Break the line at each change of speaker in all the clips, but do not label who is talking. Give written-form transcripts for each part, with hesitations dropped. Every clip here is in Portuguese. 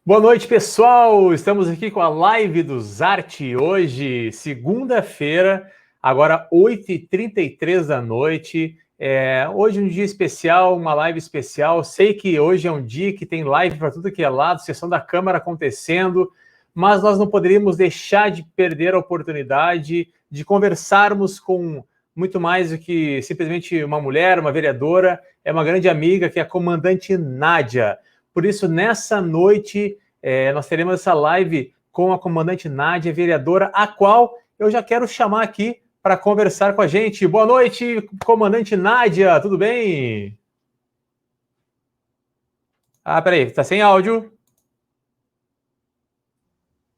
Boa noite, pessoal! Estamos aqui com a live do Zarte, hoje, segunda-feira, agora 8h33 da noite. Hoje é um dia especial, uma live especial. Sei que hoje é um dia que tem live para tudo que é lado, sessão da Câmara acontecendo, mas nós não poderíamos deixar de perder a oportunidade de conversarmos com muito mais do que simplesmente uma mulher, uma vereadora, é uma grande amiga, que é a comandante Nádia. Por isso, nessa noite, nós teremos essa live com a comandante Nádia, vereadora, a qual eu já quero chamar aqui para conversar com a gente. Boa noite, comandante Nádia, tudo bem? Peraí, está sem áudio.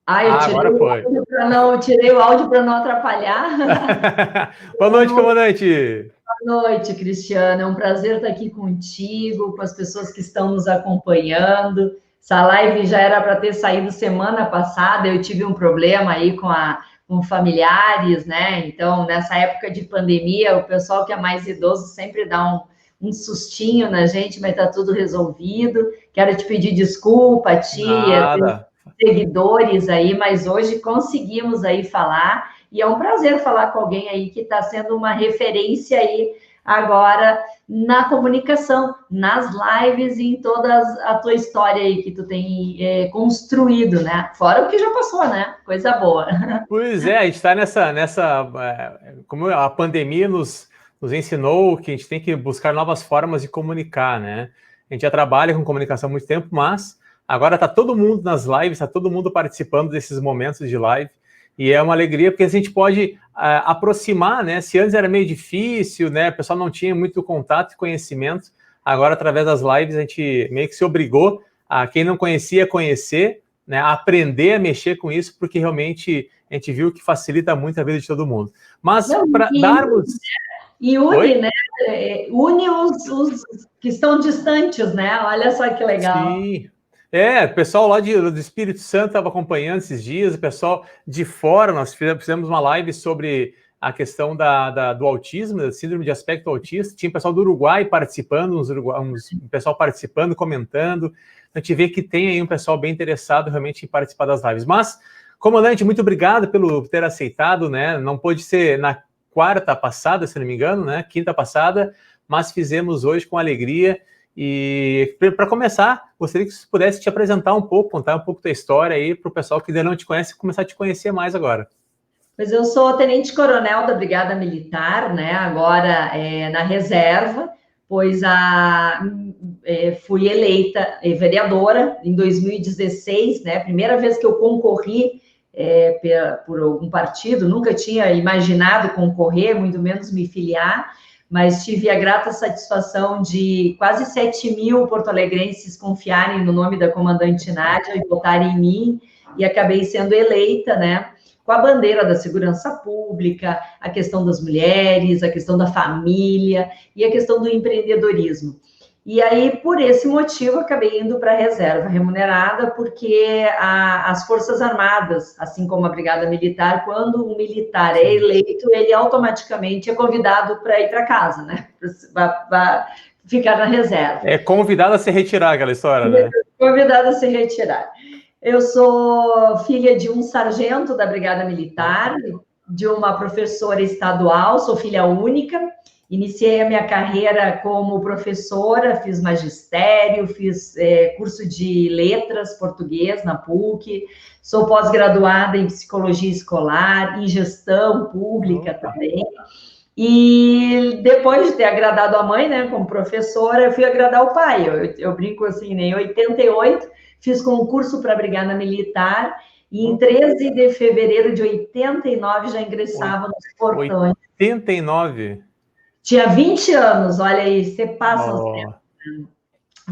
Eu tirei o áudio para não atrapalhar.
Boa noite, comandante.
Boa noite, Cristiano. É um prazer estar aqui contigo, com as pessoas que estão nos acompanhando. Essa live já era para ter saído semana passada, eu tive um problema aí com familiares, né? Então, nessa época de pandemia, o pessoal que é mais idoso sempre dá um sustinho na gente, mas está tudo resolvido. Quero te pedir desculpa, tia, seguidores aí, mas hoje conseguimos aí falar, e é um prazer falar com alguém aí que está sendo uma referência aí agora na comunicação, nas lives e em toda a tua história aí que tu tem construído, né? Fora o que já passou, né? Coisa boa.
Pois é, a gente está como a pandemia nos ensinou que a gente tem que buscar novas formas de comunicar, né? A gente já trabalha com comunicação há muito tempo, mas agora está todo mundo nas lives, está todo mundo participando desses momentos de live, e é uma alegria, porque a gente pode aproximar, né? Se antes era meio difícil, né? O pessoal não tinha muito contato e conhecimento, agora, através das lives, a gente meio que se obrigou a quem não conhecia conhecer, né? A aprender a mexer com isso, porque realmente a gente viu que facilita muito a vida de todo mundo. Mas para darmos...
E une, né? Une os que estão distantes, né? Olha só que legal.
Sim. O pessoal lá do Espírito Santo estava acompanhando esses dias, o pessoal de fora, nós fizemos uma live sobre a questão do autismo, da síndrome de aspecto autista, tinha pessoal do Uruguai participando, um pessoal participando, comentando, a gente vê que tem aí um pessoal bem interessado realmente em participar das lives. Mas, comandante, muito obrigado por ter aceitado, né? Não pôde ser na quarta passada, se não me engano, né? Quinta passada, mas fizemos hoje com alegria. E para começar, gostaria que você pudesse te apresentar um pouco, contar um pouco da história aí para o pessoal que ainda não te conhece começar a te conhecer mais agora.
Pois eu sou tenente-coronel da Brigada Militar, né? Agora na reserva, pois fui eleita vereadora em 2016, né? Primeira vez que eu concorri por algum partido, nunca tinha imaginado concorrer, muito menos me filiar, mas tive a grata satisfação de quase 7.000 porto-alegrenses confiarem no nome da comandante Nádia e votarem em mim, e acabei sendo eleita, né, com a bandeira da segurança pública, a questão das mulheres, a questão da família e a questão do empreendedorismo. E aí, por esse motivo, acabei indo para a reserva remunerada, porque as Forças Armadas, assim como a Brigada Militar, quando um militar é eleito, ele automaticamente é convidado para ir para casa, né? Para ficar na reserva.
É convidado a se retirar, aquela história, né?
Convidado a se retirar. Eu sou filha de um sargento da Brigada Militar, de uma professora estadual, sou filha única. Iniciei a minha carreira como professora, fiz magistério, fiz curso de letras português na PUC, sou pós-graduada em psicologia escolar, em gestão pública também. E depois de ter agradado a mãe, né, como professora, eu fui agradar o pai. Eu brinco assim, né, em 88, fiz concurso para a Brigada Militar, e em 13 de fevereiro de 89 já ingressava nos portões.
89?
Tinha 20 anos, olha aí, você passa os tempos.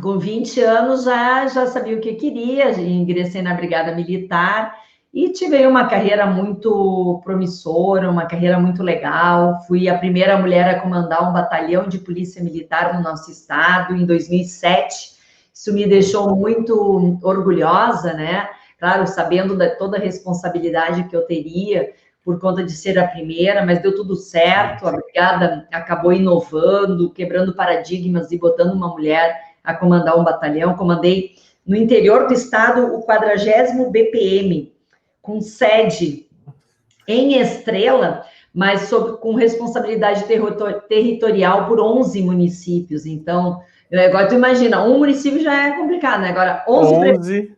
Com 20 anos já sabia o que queria, ingressei na Brigada Militar e tive uma carreira muito promissora, uma carreira muito legal. Fui a primeira mulher a comandar um batalhão de polícia militar no nosso estado em 2007. Isso me deixou muito orgulhosa, né? Claro, sabendo de toda a responsabilidade que eu teria, por conta de ser a primeira, mas deu tudo certo, a brigada acabou inovando, quebrando paradigmas e botando uma mulher a comandar um batalhão. Comandei no interior do estado, o 40º BPM, com sede em Estrela, mas com responsabilidade territorial por 11 municípios. Então, agora tu imagina, um município já é complicado, né? Agora 11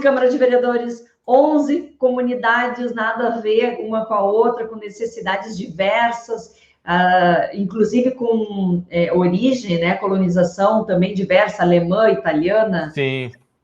câmaras de vereadores, 11 comunidades, nada a ver uma com a outra, com necessidades diversas, inclusive com origem, né, colonização também diversa, alemã, italiana,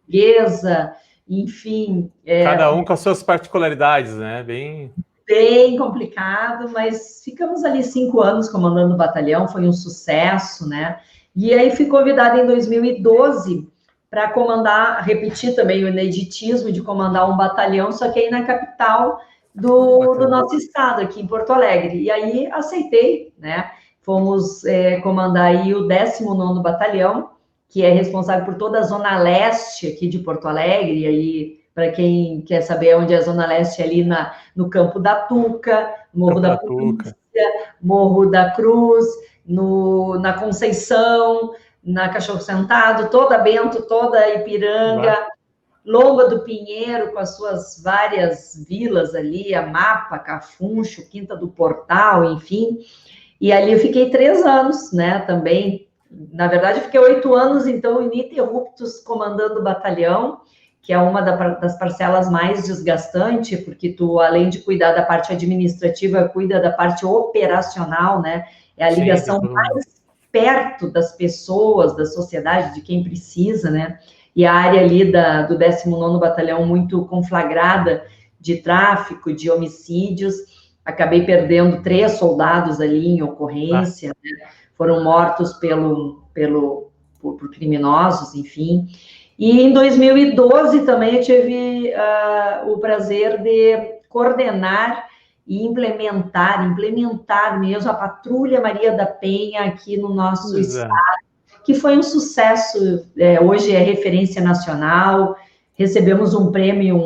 portuguesa, enfim.
Cada um com as suas particularidades, né?
Bem complicado, mas ficamos ali 5 anos comandando o batalhão, foi um sucesso, né? E aí fui convidada em 2012 para comandar, repetir também o ineditismo de comandar um batalhão, só que aí na capital do nosso estado, aqui em Porto Alegre. E aí aceitei, né? Fomos comandar aí o 19º Batalhão, que é responsável por toda a zona leste aqui de Porto Alegre, e aí, para quem quer saber onde é a zona leste, ali no Campo da Tuca, Morro da Polícia, Morro da Cruz, na Conceição, na Cachorro Sentado, toda Bento, toda Ipiranga, Lomba do Pinheiro, com as suas várias vilas ali, a Mapa, Cafuncho, Quinta do Portal, enfim. E ali eu fiquei 3 anos, né, também. Na verdade, eu fiquei 8 anos, então, ininterruptos, comandando o batalhão, que é uma das parcelas mais desgastantes, porque tu, além de cuidar da parte administrativa, cuida da parte operacional, né? É a ligação mais perto das pessoas, da sociedade, de quem precisa, né? E a área ali do 19º Batalhão muito conflagrada de tráfico, de homicídios. Acabei perdendo 3 soldados ali em ocorrência, né? Foram mortos por criminosos, enfim. E em 2012 também eu tive o prazer de coordenar e implementar mesmo a Patrulha Maria da Penha aqui no nosso estado, que foi um sucesso, hoje é referência nacional. Recebemos um prêmio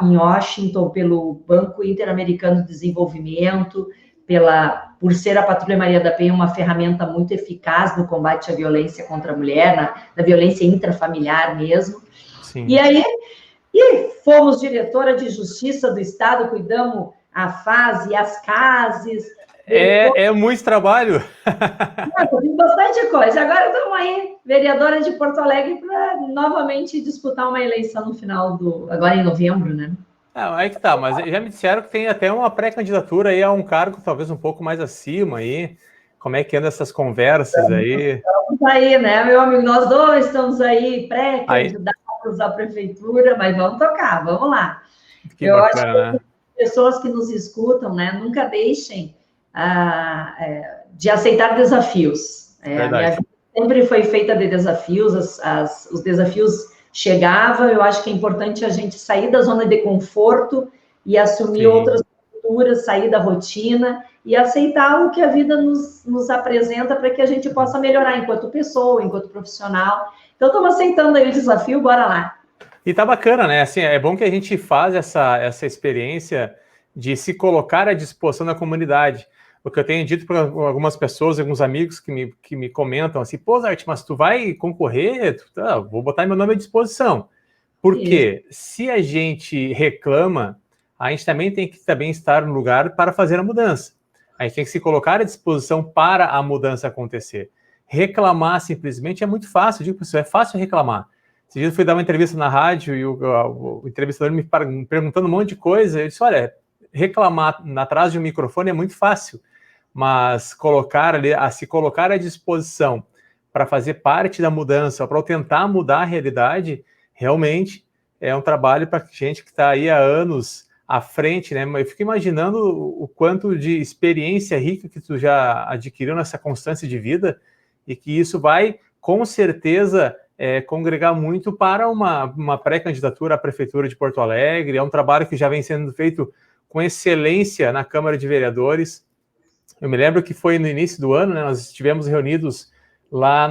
em Washington pelo Banco Interamericano de Desenvolvimento, por ser a Patrulha Maria da Penha uma ferramenta muito eficaz no combate à violência contra a mulher, na violência intrafamiliar mesmo. Sim. E aí, fomos diretora de Justiça do Estado, cuidamos a fase, as cases.
É muito trabalho.
Tem bastante coisa. Agora estamos aí, vereadora de Porto Alegre, para novamente disputar uma eleição no final agora em novembro, né?
Aí que tá, mas já me disseram que tem até uma pré-candidatura aí a um cargo talvez um pouco mais acima aí. Como é que andam essas conversas aí?
Estamos aí, né, meu amigo? Nós dois estamos aí pré-candidatos à prefeitura, mas vamos tocar, vamos lá.
Que bacana,
acho que as pessoas que nos escutam, né, nunca deixem de aceitar desafios. A minha vida sempre foi feita de desafios, os desafios chegavam. Eu acho que é importante a gente sair da zona de conforto e assumir outras culturas, sair da rotina e aceitar o que a vida nos apresenta para que a gente possa melhorar enquanto pessoa, enquanto profissional. Então, estamos aceitando aí o desafio, bora lá.
E tá bacana, né? Assim, é bom que a gente faz essa experiência de se colocar à disposição da comunidade. O que eu tenho dito para algumas pessoas, alguns amigos que me comentam assim, pô, Zart, mas tu vai concorrer? Vou botar meu nome à disposição. Porque se a gente reclama, a gente também tem que estar no lugar para fazer a mudança. A gente tem que se colocar à disposição para a mudança acontecer. Reclamar simplesmente é muito fácil. Eu digo para você, é fácil reclamar. Esse dia eu fui dar uma entrevista na rádio e o entrevistador me perguntando um monte de coisa. Eu disse, olha, reclamar atrás de um microfone é muito fácil. Mas se colocar à disposição para fazer parte da mudança, para tentar mudar a realidade, realmente é um trabalho para gente que está aí há anos à frente, né? Eu fico imaginando o quanto de experiência rica que tu já adquiriu nessa constância de vida e que isso vai, com certeza, congregar muito para uma pré-candidatura à Prefeitura de Porto Alegre. É um trabalho que já vem sendo feito com excelência na Câmara de Vereadores. Eu me lembro que foi no início do ano, né, nós estivemos reunidos lá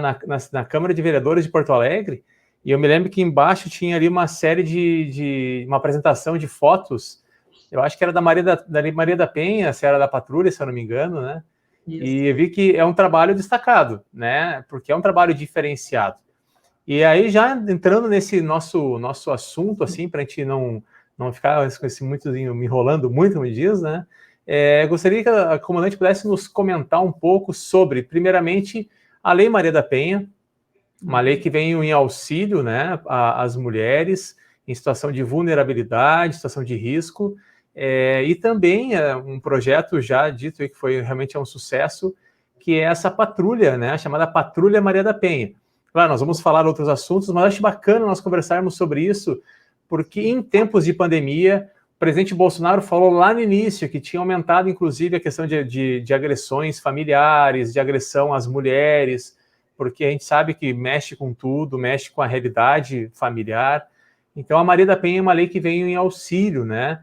na Câmara de Vereadores de Porto Alegre, e eu me lembro que embaixo tinha ali uma série de uma apresentação de fotos, eu acho que era da Maria da Penha, se era da Patrulha, se eu não me engano, né? Isso. E eu vi que é um trabalho destacado, né? Porque é um trabalho diferenciado. E aí, já entrando nesse nosso assunto, assim, para a gente não ficar com esse muito me enrolando muito, me diz, né? Gostaria que a comandante pudesse nos comentar um pouco sobre, primeiramente, a Lei Maria da Penha, uma lei que vem em auxílio, né, às mulheres em situação de vulnerabilidade, situação de risco, e também um projeto já dito aí que foi realmente um sucesso, que é essa patrulha, né, chamada Patrulha Maria da Penha. Claro, nós vamos falar outros assuntos, mas acho bacana nós conversarmos sobre isso, porque em tempos de pandemia, o presidente Bolsonaro falou lá no início que tinha aumentado, inclusive, a questão de agressões familiares, de agressão às mulheres, porque a gente sabe que mexe com tudo, mexe com a realidade familiar. Então, a Maria da Penha é uma lei que veio em auxílio, né?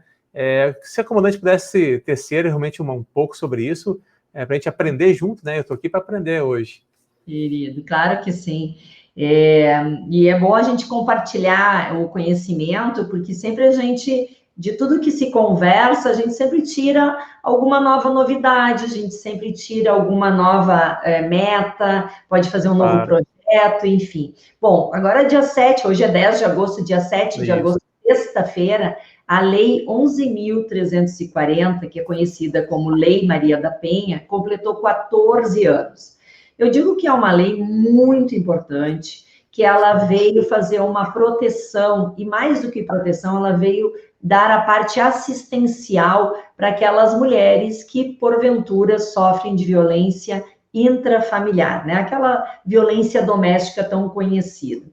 Se a comandante pudesse tecer realmente um pouco sobre isso, para a gente aprender junto, né? Eu estou aqui para aprender hoje.
Querido, claro que sim. E é bom a gente compartilhar o conhecimento, porque sempre a gente, de tudo que se conversa, a gente sempre tira alguma nova novidade, a gente sempre tira alguma nova meta, pode fazer um novo projeto, enfim. Bom, agora é dia 7, hoje é 10 de agosto, dia 7 de agosto, sexta-feira, a Lei 11.340, que é conhecida como Lei Maria da Penha, completou 14 anos. Eu digo que é uma lei muito importante, que ela veio fazer uma proteção, e mais do que proteção, ela veio dar a parte assistencial para aquelas mulheres que, porventura, sofrem de violência intrafamiliar, né? Aquela violência doméstica tão conhecida.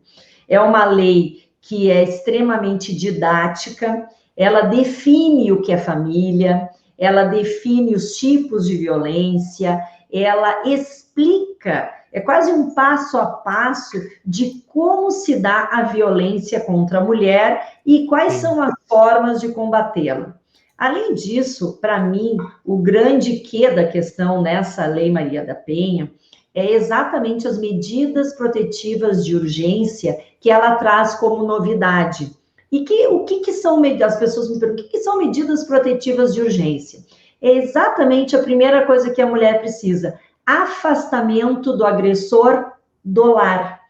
É uma lei que é extremamente didática, ela define o que é família, ela define os tipos de violência, ela explica, é quase um passo a passo de como se dá a violência contra a mulher e quais são as formas de combatê-la. Além disso, para mim, o grande quê da questão nessa Lei Maria da Penha é exatamente as medidas protetivas de urgência que ela traz como novidade. E o que são, as pessoas me perguntam, o que são medidas protetivas de urgência? É exatamente a primeira coisa que a mulher precisa: afastamento do agressor do lar.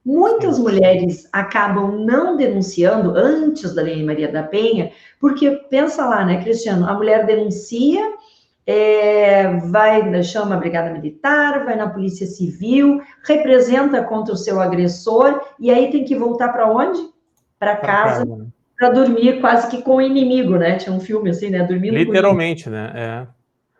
Muitas mulheres acabam não denunciando antes da Lei Maria da Penha, porque pensa lá, né, Cristiano? A mulher denuncia, chama a Brigada Militar, vai na Polícia Civil, representa contra o seu agressor, e aí tem que voltar para onde? Para casa. Para dormir quase que com o inimigo, né? Tinha um filme assim, né? Dormindo
literalmente, né?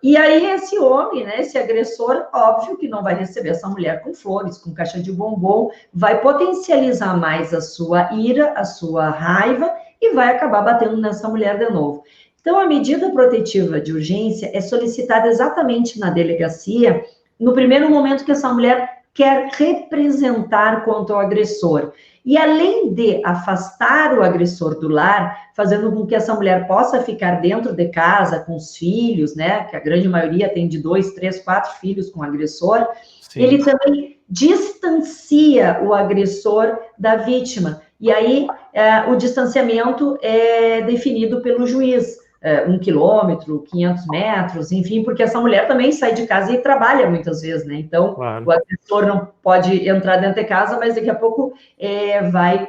E aí esse homem, né? Esse agressor, óbvio que não vai receber essa mulher com flores, com caixa de bombom, vai potencializar mais a sua ira, a sua raiva e vai acabar batendo nessa mulher de novo. Então, a medida protetiva de urgência é solicitada exatamente na delegacia, no primeiro momento que essa mulher quer representar contra o agressor. E além de afastar o agressor do lar, fazendo com que essa mulher possa ficar dentro de casa com os filhos, né? Que a grande maioria tem de 2, 3, 4 filhos com o agressor. Sim. Ele também distancia o agressor da vítima. E aí, o distanciamento é definido pelo juiz. 1 quilômetro, 500 metros, enfim, porque essa mulher também sai de casa e trabalha muitas vezes, né? Então, claro, o agressor não pode entrar dentro de casa, mas daqui a pouco vai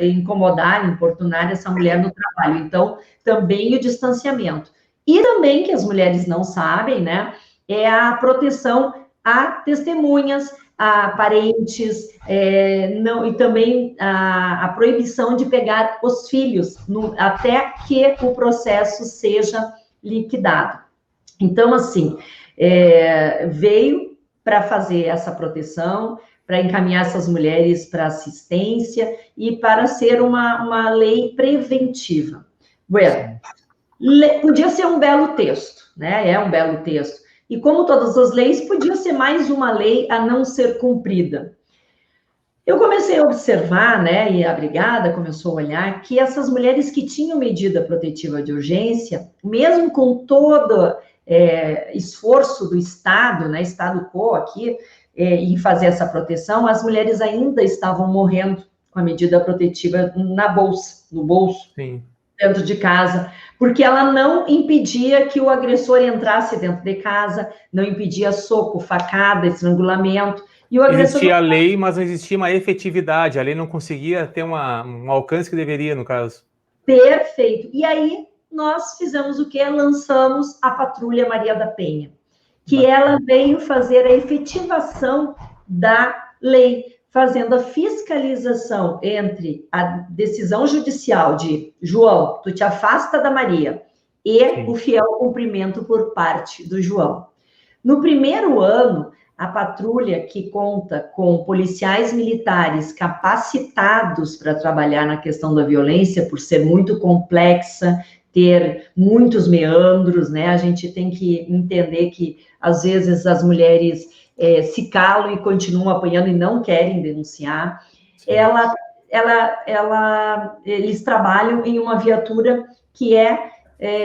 incomodar, importunar essa mulher no trabalho. Então, também o distanciamento. E também, que as mulheres não sabem, né? É a proteção a testemunhas, a parentes, e também a proibição de pegar os filhos até que o processo seja liquidado. Então, assim, veio para fazer essa proteção, para encaminhar essas mulheres para assistência e para ser uma lei preventiva. Bueno, podia ser um belo texto, né? É um belo texto. E como todas as leis, podia ser mais uma lei a não ser cumprida. Eu comecei a observar, né, e a brigada começou a olhar, que essas mulheres que tinham medida protetiva de urgência, mesmo com todo esforço do Estado, né, Estado quo aqui, em fazer essa proteção, as mulheres ainda estavam morrendo com a medida protetiva na bolsa, no bolso. Sim. Dentro de casa, porque ela não impedia que o agressor entrasse dentro de casa, não impedia soco, facada, estrangulamento, E o agressor
existia a lei, mas não existia uma efetividade. A lei não conseguia ter um alcance que deveria, no caso.
Perfeito. E aí nós fizemos o quê? Lançamos a Patrulha Maria da Penha, que ela veio fazer a efetivação da lei, fazendo a fiscalização entre a decisão judicial de João, tu te afasta da Maria, e Sim. o fiel cumprimento por parte do João. No primeiro ano, a patrulha, que conta com policiais militares capacitados para trabalhar na questão da violência, por ser muito complexa, ter muitos meandros, né? A gente tem que entender que, às vezes, as mulheres se calam e continuam apanhando e não querem denunciar. Eles trabalham em uma viatura que é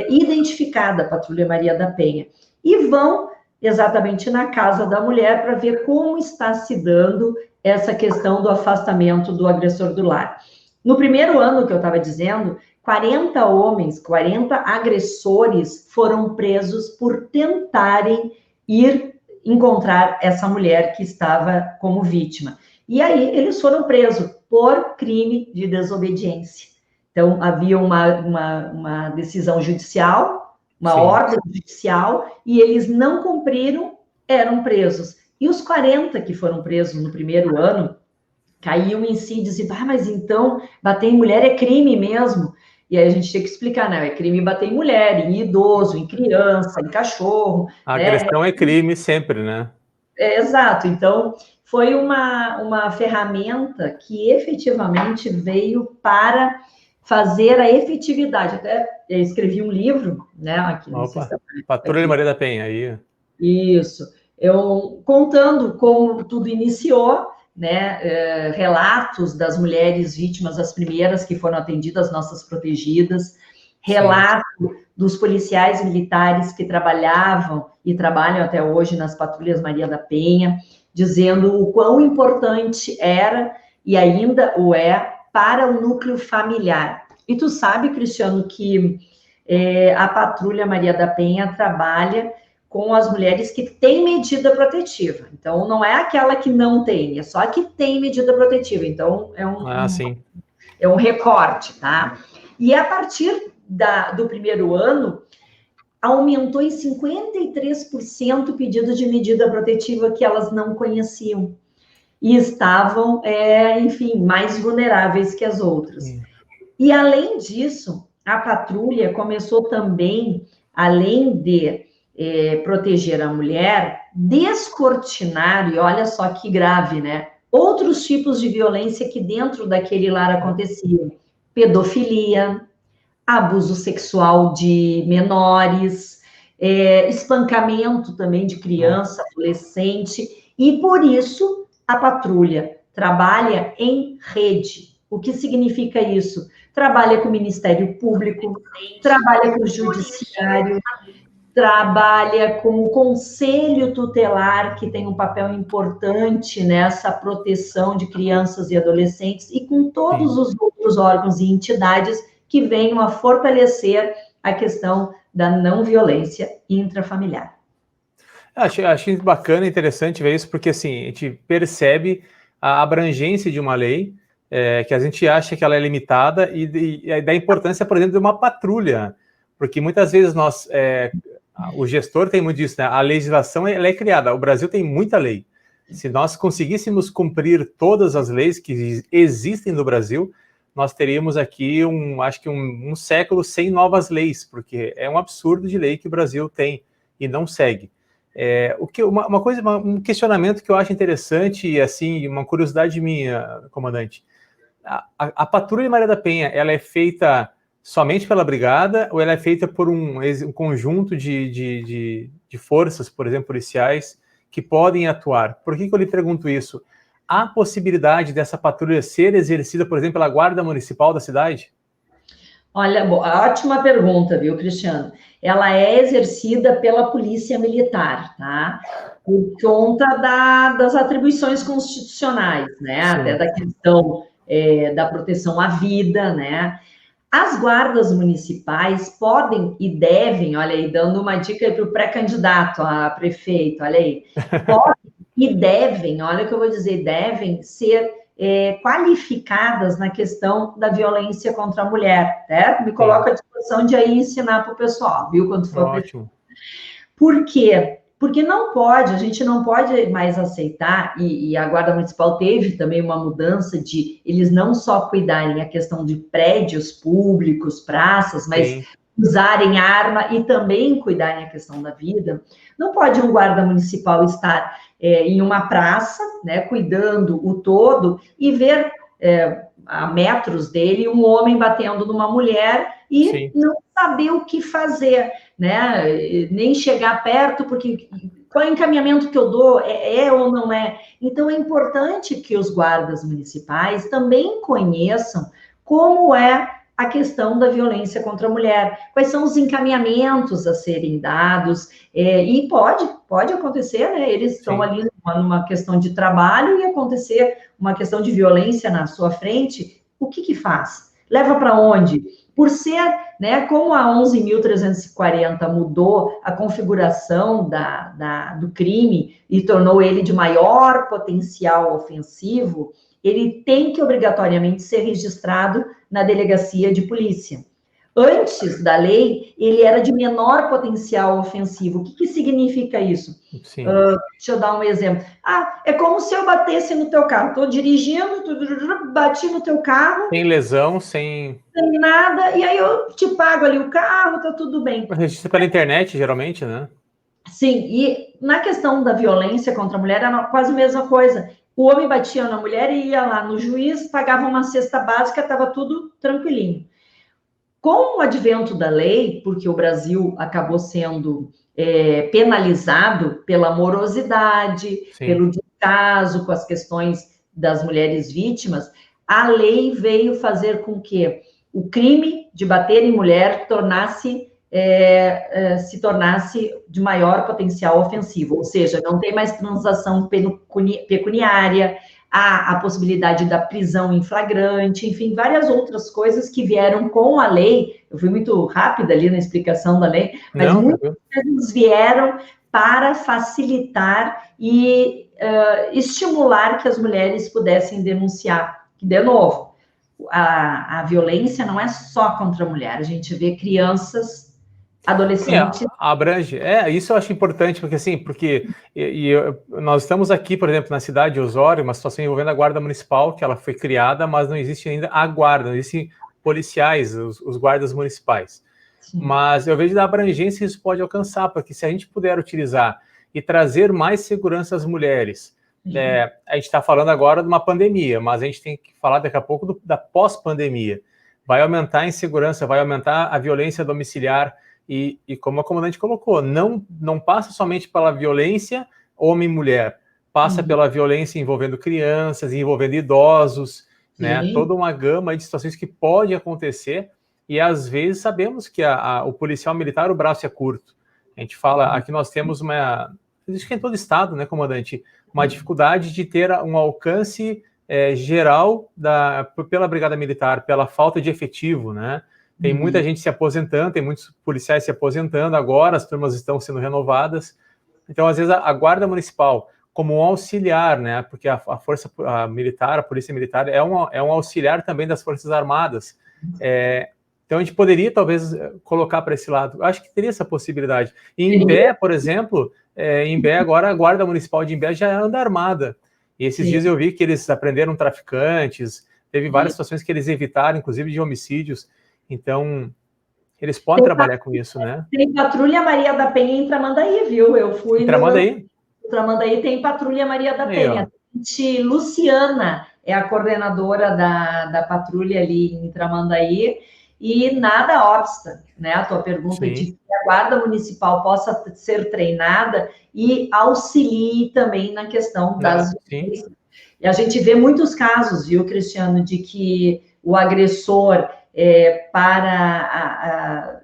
identificada, a Patrulha Maria da Penha, e vão exatamente na casa da mulher para ver como está se dando essa questão do afastamento do agressor do lar. No primeiro ano que eu estava dizendo, 40 homens, 40 agressores foram presos por tentarem ir encontrar essa mulher que estava como vítima. E aí eles foram presos por crime de desobediência. Então, havia uma decisão judicial, uma Sim. ordem judicial, e eles não cumpriram, eram presos. E os 40 que foram presos no primeiro ano, caíam em si e diziam, mas então, bater em mulher é crime mesmo. E aí a gente tem que explicar, né? É crime bater em mulher, em idoso, em criança, em cachorro.
A agressão é crime sempre, né?
Exato. Então, foi uma ferramenta que efetivamente veio para fazer a efetividade. Até eu escrevi um livro, né? Aqui, não sei se
Patrulha Maria da Penha, aí.
Isso. Eu contando como tudo iniciou, né? Relatos das mulheres vítimas, as primeiras que foram atendidas, nossas protegidas, relato dos policiais militares que trabalhavam e trabalham até hoje nas patrulhas Maria da Penha, dizendo o quão importante era e ainda o é para o núcleo familiar. E tu sabe, Cristiano, que a Patrulha Maria da Penha trabalha com as mulheres que têm medida protetiva. Então, não é aquela que não tem, é só a que tem medida protetiva. Então, é um recorte, tá? E a partir do primeiro ano, aumentou em 53% o pedido de medida protetiva que elas não conheciam. E estavam, enfim, mais vulneráveis que as outras. E, além disso, a patrulha começou também, além de proteger a mulher, descortinar, e olha só que grave, né? Outros tipos de violência que dentro daquele lar aconteciam. Pedofilia, abuso sexual de menores, espancamento também de criança, adolescente, e por isso a patrulha trabalha em rede. O que significa isso? Trabalha com o Ministério Público, trabalha com o Judiciário, trabalha com o Conselho Tutelar, que tem um papel importante nessa proteção de crianças e adolescentes, e com todos os outros órgãos e entidades que venham a fortalecer a questão da não violência intrafamiliar.
Achei bacana, interessante ver isso, porque assim, a gente percebe a abrangência de uma lei, que a gente acha que ela é limitada, e da importância, por exemplo, de uma patrulha, porque muitas vezes o gestor tem muito disso, né? A legislação ela é criada, o Brasil tem muita lei. Se nós conseguíssemos cumprir todas as leis que existem no Brasil, nós teríamos aqui acho que um século sem novas leis, porque é um absurdo de lei que o Brasil tem e não segue. Um questionamento que eu acho interessante e assim, uma curiosidade minha, comandante, a Patrulha Maria da Penha, ela é feita somente pela brigada ou ela é feita por um conjunto de forças, por exemplo, policiais, que podem atuar? Por que eu lhe pergunto isso? Há possibilidade dessa patrulha ser exercida, por exemplo, pela Guarda Municipal da cidade?
Olha, ótima pergunta, viu, Cristiano? Ela é exercida pela Polícia Militar, tá? Por conta das atribuições constitucionais, né? Sim. Até da questão da proteção à vida, né? As guardas municipais podem e devem, olha aí, dando uma dica para o pré-candidato a prefeito, olha aí, podem e devem, olha o que eu vou dizer, devem ser qualificadas na questão da violência contra a mulher, certo? Me coloco à disposição de aí ensinar para o pessoal, viu? Quando for preciso.
Ótimo.
Por quê? Porque não pode, a gente não pode mais aceitar, e a Guarda Municipal teve também uma mudança de eles não só cuidarem a questão de prédios públicos, praças, mas usarem arma e também cuidarem a questão da vida. Não pode um guarda municipal estar em uma praça, né, cuidando o todo, e ver a metros dele um homem batendo numa mulher e não saber o que fazer, né? Nem chegar perto, porque qual é o encaminhamento que eu dou? É ou não é? Então, é importante que os guardas municipais também conheçam como é a questão da violência contra a mulher, quais são os encaminhamentos a serem dados, e pode acontecer, né? Eles estão ali numa questão de trabalho e acontecer uma questão de violência na sua frente, o que faz? Leva para onde? Por ser, né, como a 11.340 mudou a configuração do crime e tornou ele de maior potencial ofensivo, ele tem que obrigatoriamente ser registrado na delegacia de polícia. Antes da lei, ele era de menor potencial ofensivo. O que significa isso? Deixa eu dar um exemplo. É como se eu batesse no teu carro. Estou dirigindo, bati no teu carro.
Sem lesão, sem
nada, e aí eu te pago ali o carro, tá tudo bem.
Registra pela internet, geralmente, né?
Sim, e na questão da violência contra a mulher, era quase a mesma coisa. O homem batia na mulher e ia lá no juiz, pagava uma cesta básica, estava tudo tranquilinho. Com o advento da lei, porque o Brasil acabou sendo penalizado pela morosidade, pelo descaso com as questões das mulheres vítimas, a lei veio fazer com que o crime de bater em mulher se tornasse de maior potencial ofensivo, ou seja, não tem mais transação pecuniária, há a possibilidade da prisão em flagrante, enfim, várias outras coisas que vieram com a lei. Eu fui muito rápida ali na explicação da lei, mas muitas vezes vieram para facilitar e estimular que as mulheres pudessem denunciar. Que, de novo, a violência não é só contra a mulher, a gente vê crianças, adolescentes...
abrange. Isso eu acho importante, porque assim, nós estamos aqui, por exemplo, na cidade de Osório, uma situação envolvendo a Guarda Municipal, que ela foi criada, mas não existe ainda a guarda, não existem policiais, os guardas municipais. Sim. Mas eu vejo da abrangência que isso pode alcançar, porque se a gente puder utilizar e trazer mais segurança às mulheres, a gente está falando agora de uma pandemia, mas a gente tem que falar daqui a pouco da pós-pandemia. Vai aumentar a insegurança, vai aumentar a violência domiciliar, e como a comandante colocou, não passa somente pela violência homem-mulher, passa pela violência envolvendo crianças, envolvendo idosos, né? Toda uma gama de situações que pode acontecer, e às vezes sabemos que o policial militar, o braço é curto. A gente fala, aqui nós temos acho que em todo estado, né, comandante, uma dificuldade de ter um alcance geral pela Brigada Militar, pela falta de efetivo, né? Tem muita gente se aposentando, tem muitos policiais se aposentando agora, as turmas estão sendo renovadas. Então, às vezes, a Guarda Municipal, como um auxiliar, né? Porque a Força Militar, a Polícia Militar, é um auxiliar também das Forças Armadas. Então, a gente poderia, talvez, colocar para esse lado. Eu acho que teria essa possibilidade. Em Imbé, por exemplo, Imbé, agora a Guarda Municipal de Imbé já anda armada. E esses dias eu vi que eles aprenderam traficantes, teve várias situações que eles evitaram, inclusive de homicídios. Então, eles podem trabalhar com isso, né?
Tem Patrulha Maria da Penha em Tramandaí, viu? Eu fui
em Tramandaí?
Tramandaí tem Patrulha Maria da Penha. A Luciana é a coordenadora da patrulha ali em Tramandaí, e nada obsta, né? A tua pergunta de que a Guarda Municipal possa ser treinada e auxilie também na questão das... E a gente vê muitos casos, viu, Cristiano, de que o agressor...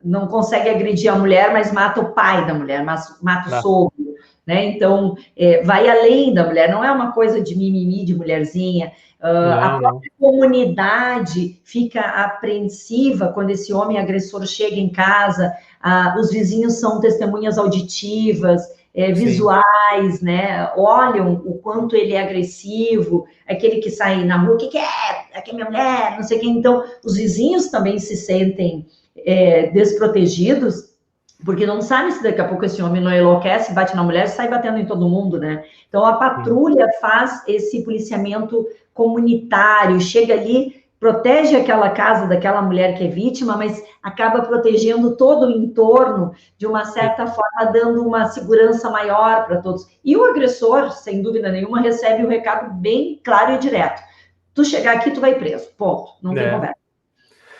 não consegue agredir a mulher, mas mata o pai da mulher, mata o sogro, né? Então, vai além da mulher, não é uma coisa de mimimi, de mulherzinha. A própria comunidade fica apreensiva quando esse homem agressor chega em casa, os vizinhos são testemunhas auditivas, visuais, né? Olham o quanto ele é agressivo, aquele que sai na rua, o que é? Aqui é minha mulher, não sei o que. Então, os vizinhos também se sentem desprotegidos, porque não sabe se daqui a pouco esse homem não enlouquece, bate na mulher e sai batendo em todo mundo, né? Então, a patrulha faz esse policiamento comunitário, chega ali, protege aquela casa daquela mulher que é vítima, mas acaba protegendo todo o entorno, de uma certa forma, dando uma segurança maior para todos. E o agressor, sem dúvida nenhuma, recebe o recado bem claro e direto. Tu chegar aqui, tu vai preso, ponto, não tem conversa.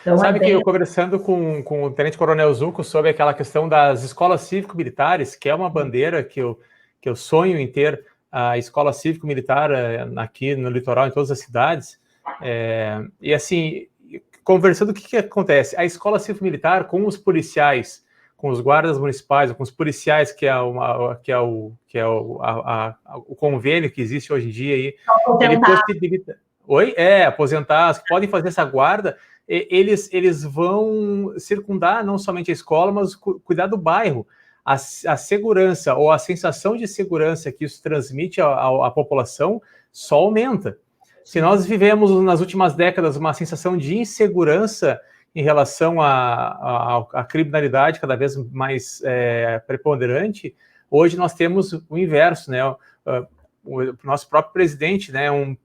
Então, sabe que eu conversando com o Tenente Coronel Zucco sobre aquela questão das escolas cívico-militares, que é uma bandeira que eu sonho em ter, a escola cívico-militar aqui no litoral, em todas as cidades. E assim, conversando, o que acontece? A escola cívico-militar com os policiais, com os guardas municipais, com os policiais, que é o convênio que existe hoje em dia aí, ele possibilita... aposentados, que podem fazer essa guarda, eles vão circundar não somente a escola, mas cuidar do bairro. A segurança ou a sensação de segurança que isso transmite à população só aumenta. Se nós vivemos nas últimas décadas uma sensação de insegurança em relação à criminalidade cada vez mais preponderante, hoje nós temos o inverso, né? O nosso próprio presidente, né? Um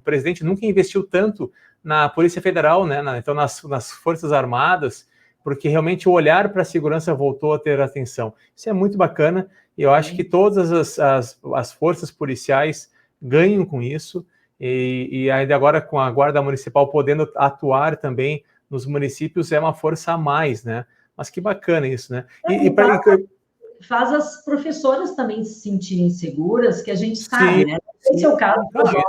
presidente nunca investiu tanto na Polícia Federal, né? Então nas Forças Armadas, porque realmente o olhar para a segurança voltou a ter atenção. Isso é muito bacana, e eu acho que todas as forças policiais ganham com isso, e ainda agora com a Guarda Municipal podendo atuar também nos municípios, é uma força a mais, né? Mas que bacana isso, né?
Faz as professoras também se sentirem seguras, que a gente sabe, né? Esse é o caso agora.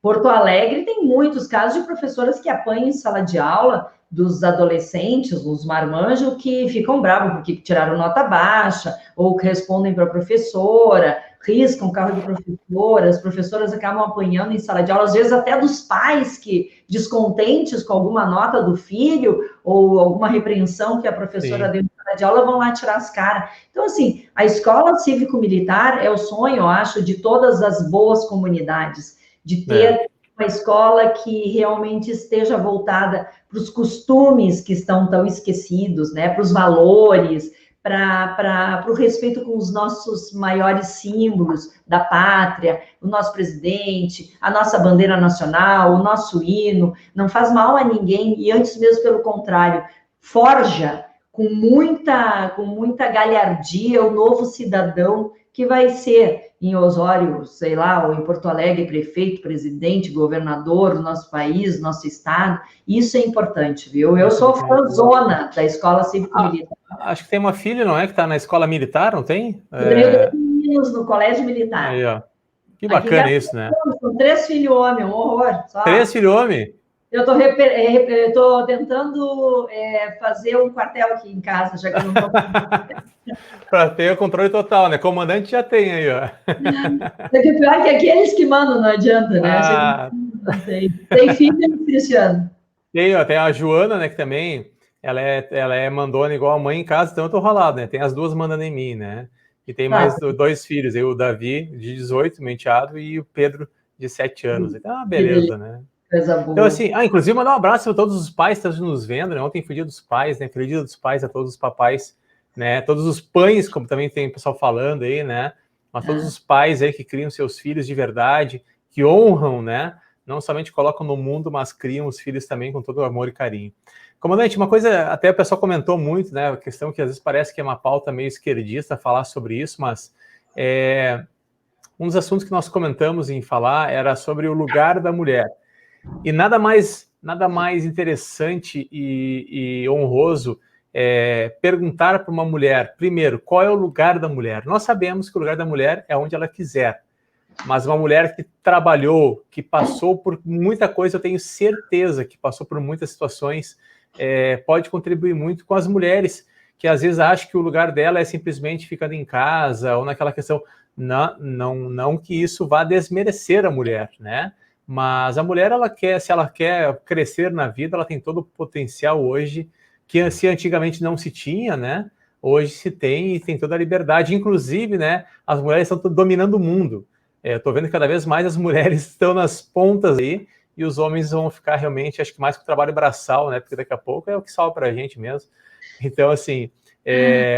Porto Alegre tem muitos casos de professoras que apanham em sala de aula dos adolescentes, os marmanjos, que ficam bravos porque tiraram nota baixa, ou que respondem para a professora, riscam o carro de professora, as professoras acabam apanhando em sala de aula, às vezes até dos pais que, descontentes com alguma nota do filho, ou alguma repreensão que a professora deu em sala de aula, vão lá tirar as caras. Então, assim, a escola cívico-militar é o sonho, eu acho, de todas as boas comunidades, de ter uma escola que realmente esteja voltada para os costumes que estão tão esquecidos, né? Para os valores, para o respeito com os nossos maiores símbolos da pátria, o nosso presidente, a nossa bandeira nacional, o nosso hino. Não faz mal a ninguém, e antes mesmo pelo contrário, forja com muita galhardia o novo cidadão que vai ser em Osório, sei lá, ou em Porto Alegre, prefeito, presidente, governador do nosso país, nosso estado. Isso é importante, viu? Eu sou fãzona da Escola Cívico-Militar.
Acho que tem uma filha, não é? Que está na escola militar, não tem?
Eu tenho 2 meninos no colégio militar.
Aí, ó. Que bacana isso, né?
São 3 filhos homens, um horror. Só.
3 filhos homens?
Eu estou tentando fazer um quartel aqui em casa, já que eu não estou...
Para ter o controle total, né? Comandante já tem aí, ó.
É que pior que aqueles que mandam, não adianta, né? Tem filho, Cristiano?
Tem a Joana, né, que também, ela é mandona igual a mãe em casa, então eu tô rolado, né? Tem as duas mandando em mim, né? E tem mais 2 filhos, aí o Davi, de 18, meu enteado, e o Pedro, de 7 anos. Então, beleza, né?
Coisa boa.
Então, assim, inclusive mandar um abraço para todos os pais que estão nos vendo, né? Ontem foi dia dos pais, né? Feliz dia dos pais a todos os papais, né? Todos os pães, como também tem pessoal falando aí, né? Mas todos os pais aí que criam seus filhos de verdade, que honram, né? Não somente colocam no mundo, mas criam os filhos também com todo o amor e carinho. Comandante, uma coisa, até o pessoal comentou muito, né? A questão que às vezes parece que é uma pauta meio esquerdista falar sobre isso, mas um dos assuntos que nós comentamos em falar era sobre o lugar da mulher. E nada mais interessante e honroso perguntar para uma mulher, primeiro, qual é o lugar da mulher? Nós sabemos que o lugar da mulher é onde ela quiser, mas uma mulher que trabalhou, que passou por muita coisa, eu tenho certeza que passou por muitas situações, pode contribuir muito com as mulheres, que às vezes acham que o lugar dela é simplesmente ficando em casa, ou naquela questão, não que isso vá desmerecer a mulher, né? Mas a mulher, se ela quer crescer na vida, ela tem todo o potencial hoje, que se antigamente não se tinha, né? hoje se tem e tem toda a liberdade, inclusive, né, as mulheres estão dominando o mundo. Estou vendo que cada vez mais as mulheres estão nas pontas aí e os homens vão ficar realmente, acho que mais com o trabalho braçal, né, porque daqui a pouco é o que salva para a gente mesmo. Então, assim,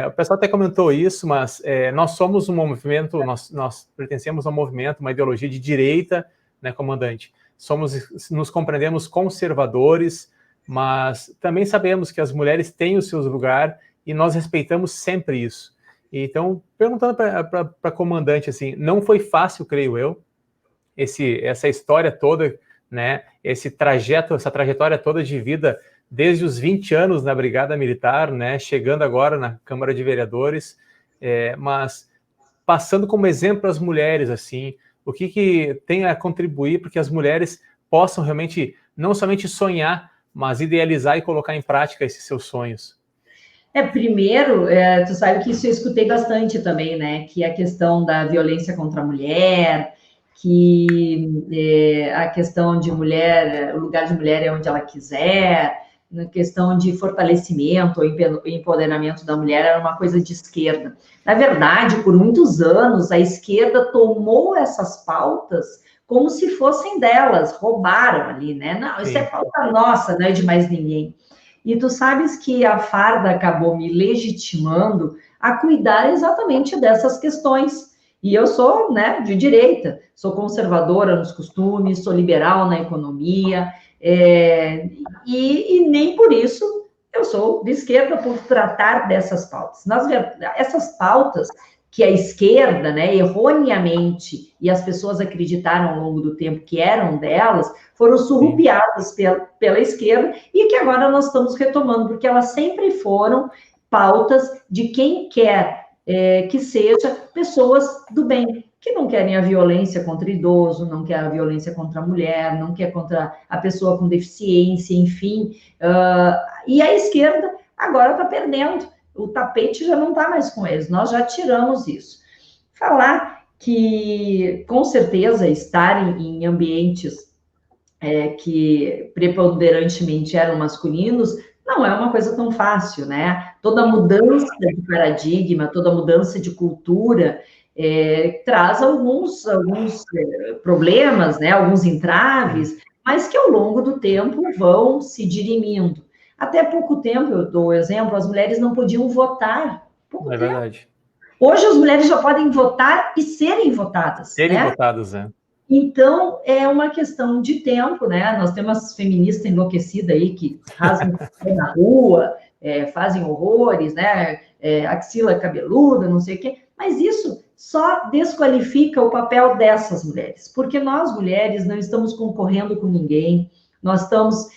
o pessoal até comentou isso, mas nós somos um movimento, nós pertencemos a um movimento, uma ideologia de direita, né, comandante? Nos compreendemos conservadores, mas também sabemos que as mulheres têm o seu lugar e nós respeitamos sempre isso. Então, perguntando para a comandante, assim, não foi fácil, creio eu, essa história toda, né, essa trajetória toda de vida, desde os 20 anos na Brigada Militar, né, chegando agora na Câmara de Vereadores, mas passando como exemplo as mulheres, assim, o que tem a contribuir para que as mulheres possam realmente, não somente sonhar, mas idealizar e colocar em prática esses seus sonhos?
Primeiro, tu sabe que isso eu escutei bastante também, né? Que a questão da violência contra a mulher, que a questão de mulher, o lugar de mulher é onde ela quiser, na questão de fortalecimento ou empoderamento da mulher era uma coisa de esquerda. Na verdade, por muitos anos, a esquerda tomou essas pautas como se fossem delas, roubaram ali, né? Não, isso é pauta nossa, não é de mais ninguém. E tu sabes que a farda acabou me legitimando a cuidar exatamente dessas questões. E eu sou, né, de direita, sou conservadora nos costumes, sou liberal na economia, e nem por isso eu sou de esquerda por tratar dessas pautas. Essas pautas que a esquerda, né, erroneamente, e as pessoas acreditaram ao longo do tempo que eram delas, foram surrupiadas pela esquerda e que agora nós estamos retomando, porque elas sempre foram pautas de quem quer que seja pessoas do bem, que não querem a violência contra idoso, não quer a violência contra a mulher, não quer contra a pessoa com deficiência, enfim. E a esquerda agora está perdendo. O tapete já não está mais com eles, nós já tiramos isso. Falar que, com certeza, estar em ambientes que preponderantemente eram masculinos não é uma coisa tão fácil, né? Toda mudança de paradigma, toda mudança de cultura traz alguns problemas, né? Alguns entraves, mas que ao longo do tempo vão se dirimindo. Até pouco tempo, eu dou o exemplo, as mulheres não podiam votar.
É verdade.
Hoje as mulheres já podem votar e serem votadas.
Serem votadas, né?
Então, é uma questão de tempo, né? Nós temos umas feministas enlouquecidas aí que rasgam na rua, fazem horrores, né? Axila cabeluda, não sei o quê. Mas isso só desqualifica o papel dessas mulheres, porque nós, mulheres, não estamos concorrendo com ninguém, nós estamos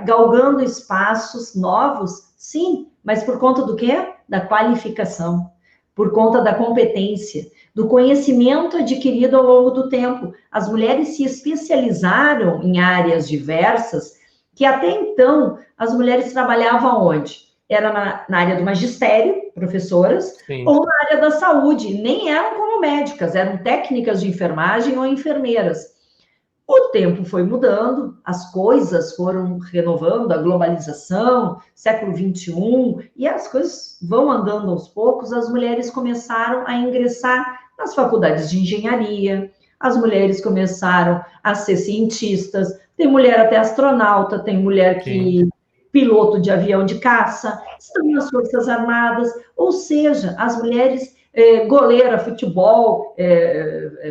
galgando espaços novos, sim, mas por conta do quê? Da qualificação, por conta da competência, do conhecimento adquirido ao longo do tempo. As mulheres se especializaram em áreas diversas, que até então as mulheres trabalhavam onde? Era na área do magistério, professoras, sim, ou na área da saúde, nem eram como médicas, eram técnicas de enfermagem ou enfermeiras. O tempo foi mudando, as coisas foram renovando, a globalização, século XXI, e as coisas vão andando aos poucos, as mulheres começaram a ingressar nas faculdades de engenharia, as mulheres começaram a ser cientistas, tem mulher até astronauta, tem mulher que piloto de avião de caça, estão nas Forças Armadas, ou seja, as mulheres goleira, futebol,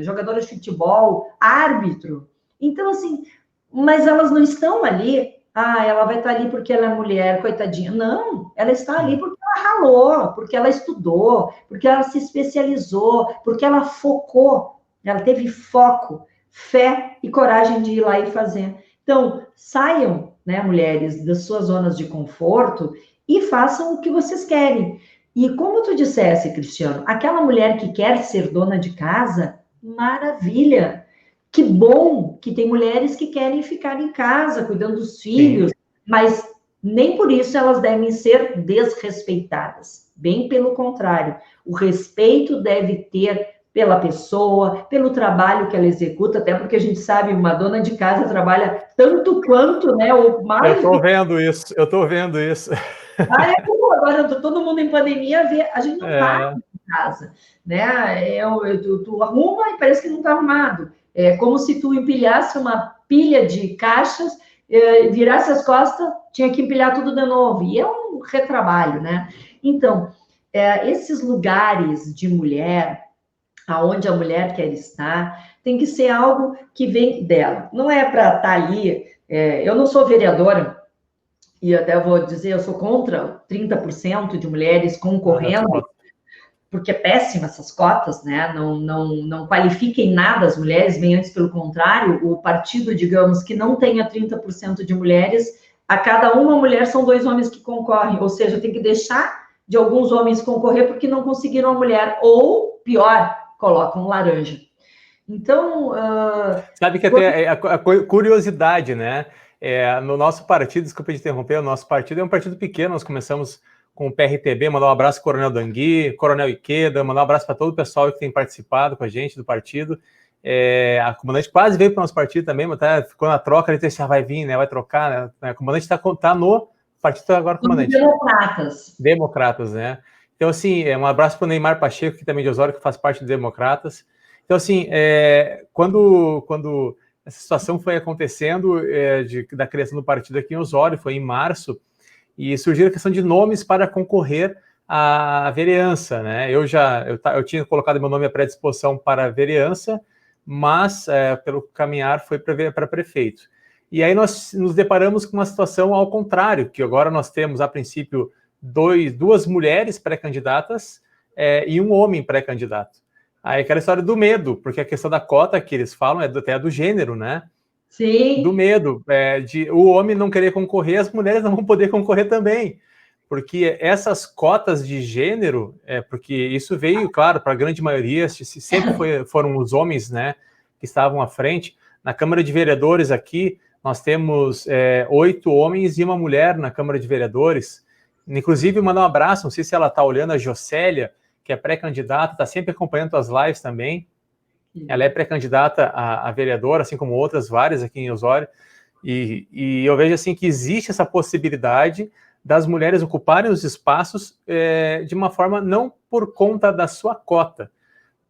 jogadora de futebol, árbitro. Então, assim, mas elas não estão ali, ela vai estar ali porque ela é mulher, coitadinha. Não, ela está ali porque ela ralou, porque ela estudou, porque ela se especializou, porque ela focou, ela teve foco, fé e coragem de ir lá e fazer. Então, saiam, né, mulheres, das suas zonas de conforto e façam o que vocês querem. E como tu dissesse, Cristiano, aquela mulher que quer ser dona de casa, maravilha! Que bom que tem mulheres que querem ficar em casa, cuidando dos filhos, mas nem por isso elas devem ser desrespeitadas. Bem pelo contrário, o respeito deve ter pela pessoa, pelo trabalho que ela executa, até porque a gente sabe, uma dona de casa trabalha tanto quanto, né, ou mais...
Eu estou vendo isso.
Ah, como agora todo mundo em pandemia, a gente não está
É,
em casa, né? Tu arruma e parece que não está arrumado. É como se tu empilhasse uma pilha de caixas, virasse as costas, tinha que empilhar tudo de novo. E é um retrabalho, né? Então, esses lugares de mulher, aonde a mulher quer estar, tem que ser algo que vem dela. Não é para estar ali. Eu não sou vereadora, e até vou dizer, eu sou contra 30% de mulheres
das
concorrendo,
cotas.
porque é péssima essas cotas, né? Não qualifica em nada as mulheres, bem antes pelo contrário, o partido, digamos, que não tenha 30% de mulheres, a cada uma mulher são 2 homens que concorrem, ou seja, tem que deixar de alguns homens concorrer porque não conseguiram a mulher, ou pior, colocam laranja. Então,
Sabe que até a curiosidade, né? No nosso partido, desculpa te interromper, o nosso partido é um partido pequeno, nós começamos com o PRTB, mandar um abraço ao Coronel Dangui, Coronel Iqueda, mandar um abraço para todo o pessoal que tem participado com a gente do partido. A comandante quase veio para o nosso partido também, mas ficou na troca, ele disse, vai vir, né? Vai trocar, né? A comandante está no partido agora, comandante.
Democratas.
Democratas, né? Então, assim, um abraço para o Neymar Pacheco, que também de Osório, que faz parte do Democratas. Então, assim, quando essa situação foi acontecendo da criação do partido aqui em Osório, foi em março, e surgiu a questão de nomes para concorrer à vereança, né? Eu tinha colocado meu nome à predisposição para a vereança, mas pelo caminhar foi para prefeito. E aí nós nos deparamos com uma situação ao contrário, que agora nós temos, a princípio, duas mulheres pré-candidatas e um homem pré-candidato. Aí aquela história do medo, porque a questão da cota que eles falam até do gênero, né?
Sim.
Do medo de o homem não querer concorrer, as mulheres não vão poder concorrer também. Porque essas cotas de gênero, porque isso veio, claro, para a grande maioria, sempre foram os homens, né, que estavam à frente. Na Câmara de Vereadores aqui, nós temos 8 homens e uma mulher na Câmara de Vereadores. Inclusive, mandar um abraço, não sei se ela está olhando, a Jocélia, que é pré-candidata, está sempre acompanhando as lives também. Ela é pré-candidata a vereadora, assim como outras várias aqui em Osório, e eu vejo assim que existe essa possibilidade das mulheres ocuparem os espaços de uma forma não por conta da sua cota,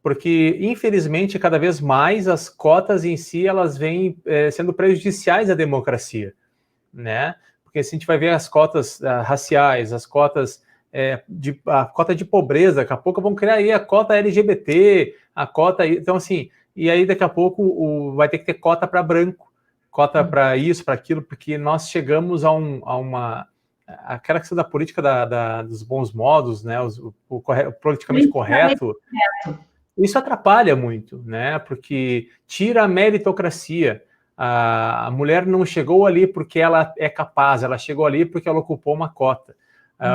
porque infelizmente cada vez mais as cotas em si elas vêm sendo prejudiciais à democracia, né? Porque se a gente vai ver as cotas raciais, as cotas a cota de pobreza, daqui a pouco vão criar aí a cota LGBT, a cota, então assim, e aí daqui a pouco vai ter que ter cota para branco, cota para isso, para aquilo, porque nós chegamos a uma aquela questão da política dos bons modos, né, o politicamente correto, isso atrapalha muito, né, porque tira a meritocracia. A mulher não chegou ali porque ela é capaz, ela chegou ali porque ela ocupou uma cota.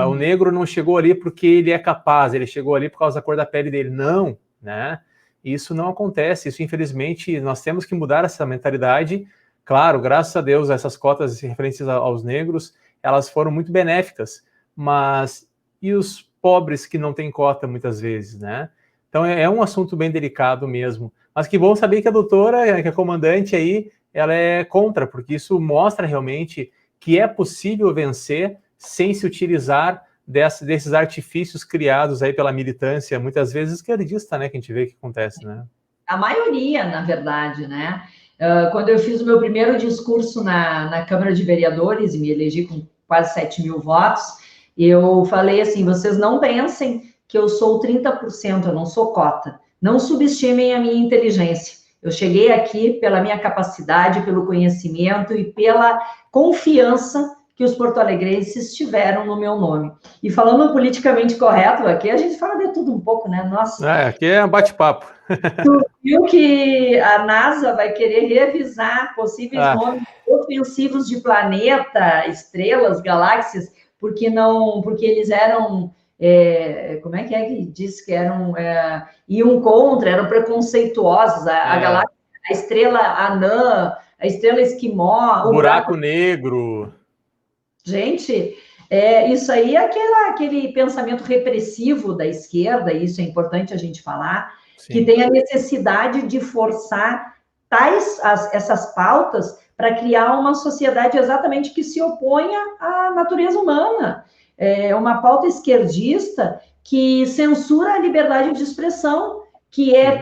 O negro não chegou ali porque ele é capaz, ele chegou ali por causa da cor da pele dele. Não, né? Isso não acontece. Isso, infelizmente, nós temos que mudar essa mentalidade. Claro, graças a Deus, essas cotas referentes aos negros, elas foram muito benéficas. Mas e os pobres que não têm cota, muitas vezes, né? Então, é um assunto bem delicado mesmo. Mas que bom saber que a doutora, que é comandante aí, ela é contra, porque isso mostra realmente que é possível vencer sem se utilizar desses artifícios criados aí pela militância, muitas vezes esquerdista, né, que a gente vê que acontece, né?
A maioria, na verdade, né? Quando eu fiz o meu primeiro discurso na Câmara de Vereadores e me elegi com quase 7 mil votos, eu falei assim, vocês não pensem que eu sou 30%, eu não sou cota. Não subestimem a minha inteligência. Eu cheguei aqui pela minha capacidade, pelo conhecimento e pela confiança que os porto-alegrenses tiveram no meu nome. E falando politicamente correto, aqui a gente fala de tudo um pouco, né? Nossa.
Aqui é um bate-papo.
Tu viu que a NASA vai querer revisar possíveis nomes ofensivos de planeta, estrelas, galáxias, porque eles eram, como é que diz que eram, iam contra, eram preconceituosos, a galáxia, a estrela anã, a estrela esquimó, o
buraco negro.
Gente, isso aí é aquele pensamento repressivo da esquerda, isso é importante a gente falar, sim, que tem a necessidade de forçar essas pautas para criar uma sociedade exatamente que se oponha à natureza humana. uma pauta esquerdista que censura a liberdade de expressão, que é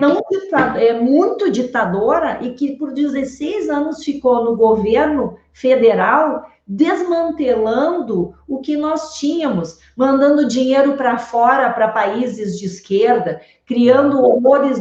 muito ditadora e que por 16 anos ficou no governo federal desmantelando o que nós tínhamos, mandando dinheiro para fora, para países de esquerda, criando horrores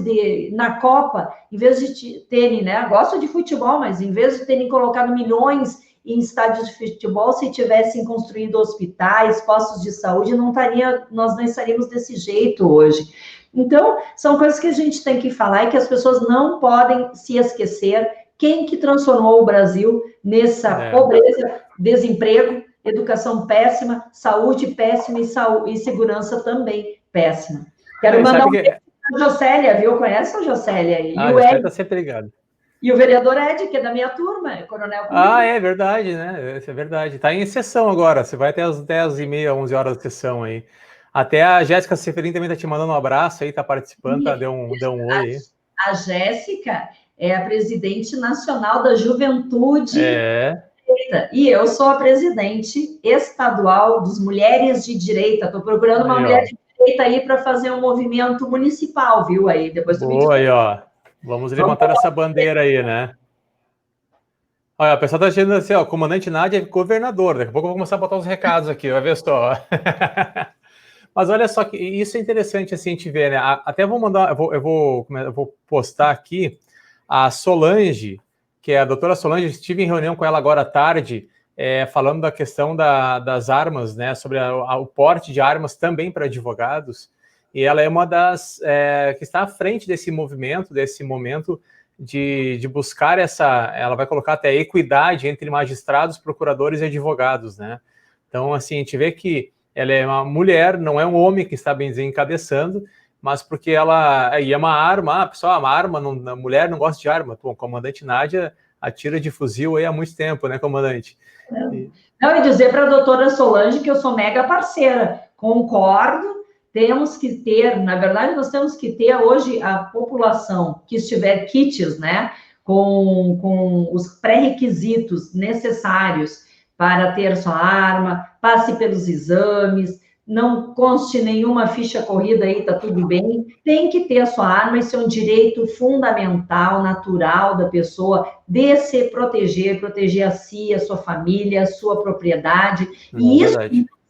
na Copa, em vez de terem, né? Gosto de futebol, mas em vez de terem colocado milhões em estádios de futebol, se tivessem construído hospitais, postos de saúde, nós não estaríamos desse jeito hoje. Então, são coisas que a gente tem que falar e que as pessoas não podem se esquecer. Quem que transformou o Brasil nessa pobreza, desemprego, educação péssima, saúde péssima e segurança também péssima. Quero mandar um beijo para a Jocélia, viu? Conhece a Jocélia? E o Ed.
Está sempre ligado.
E o vereador Ed, que é da minha turma, é coronel.
É verdade, né? Isso é verdade. Está em sessão agora. Você vai até as 10h30, 11 horas de sessão aí. Até a Jéssica Seferin também está te mandando um abraço aí, está participando, deu um oi aí.
A Jéssica é a presidente nacional da Juventude. E eu sou a presidente estadual dos Mulheres de Direita. Estou procurando uma mulher de direita aí para fazer um movimento municipal, viu? Aí depois tu me diz.
Aí, ó. Vamos levantar essa bandeira aí, né? Olha, o pessoal tá dizendo assim, ó, comandante Nádia é governador. Daqui a pouco eu vou começar a botar os recados aqui, vai ver só. Mas olha só que isso é interessante assim a gente ver, né? Até vou mandar, eu vou postar aqui a Solange, que é a doutora Solange, estive em reunião com ela agora à tarde, falando da questão das armas, né? Sobre o porte de armas também para advogados. E ela é uma das que está à frente desse movimento, desse momento de buscar ela vai colocar até equidade entre magistrados, procuradores e advogados, né? Então, assim, a gente vê que ela é uma mulher, não é um homem que está bem dizer encabeçando, mas porque ela é uma arma, pessoal, uma arma, a mulher não gosta de arma. Bom, o comandante Nádia atira de fuzil aí há muito tempo, né, comandante?
Não, e dizer para a doutora Solange que eu sou mega parceira, concordo, temos que ter, na verdade, nós temos que ter hoje a população que estiver kits, né, com os pré-requisitos necessários para ter sua arma, passe pelos exames, não conste nenhuma ficha corrida aí, tá tudo bem, tem que ter a sua arma, isso é um direito fundamental, natural da pessoa, de se proteger a si, a sua família, a sua propriedade, e isso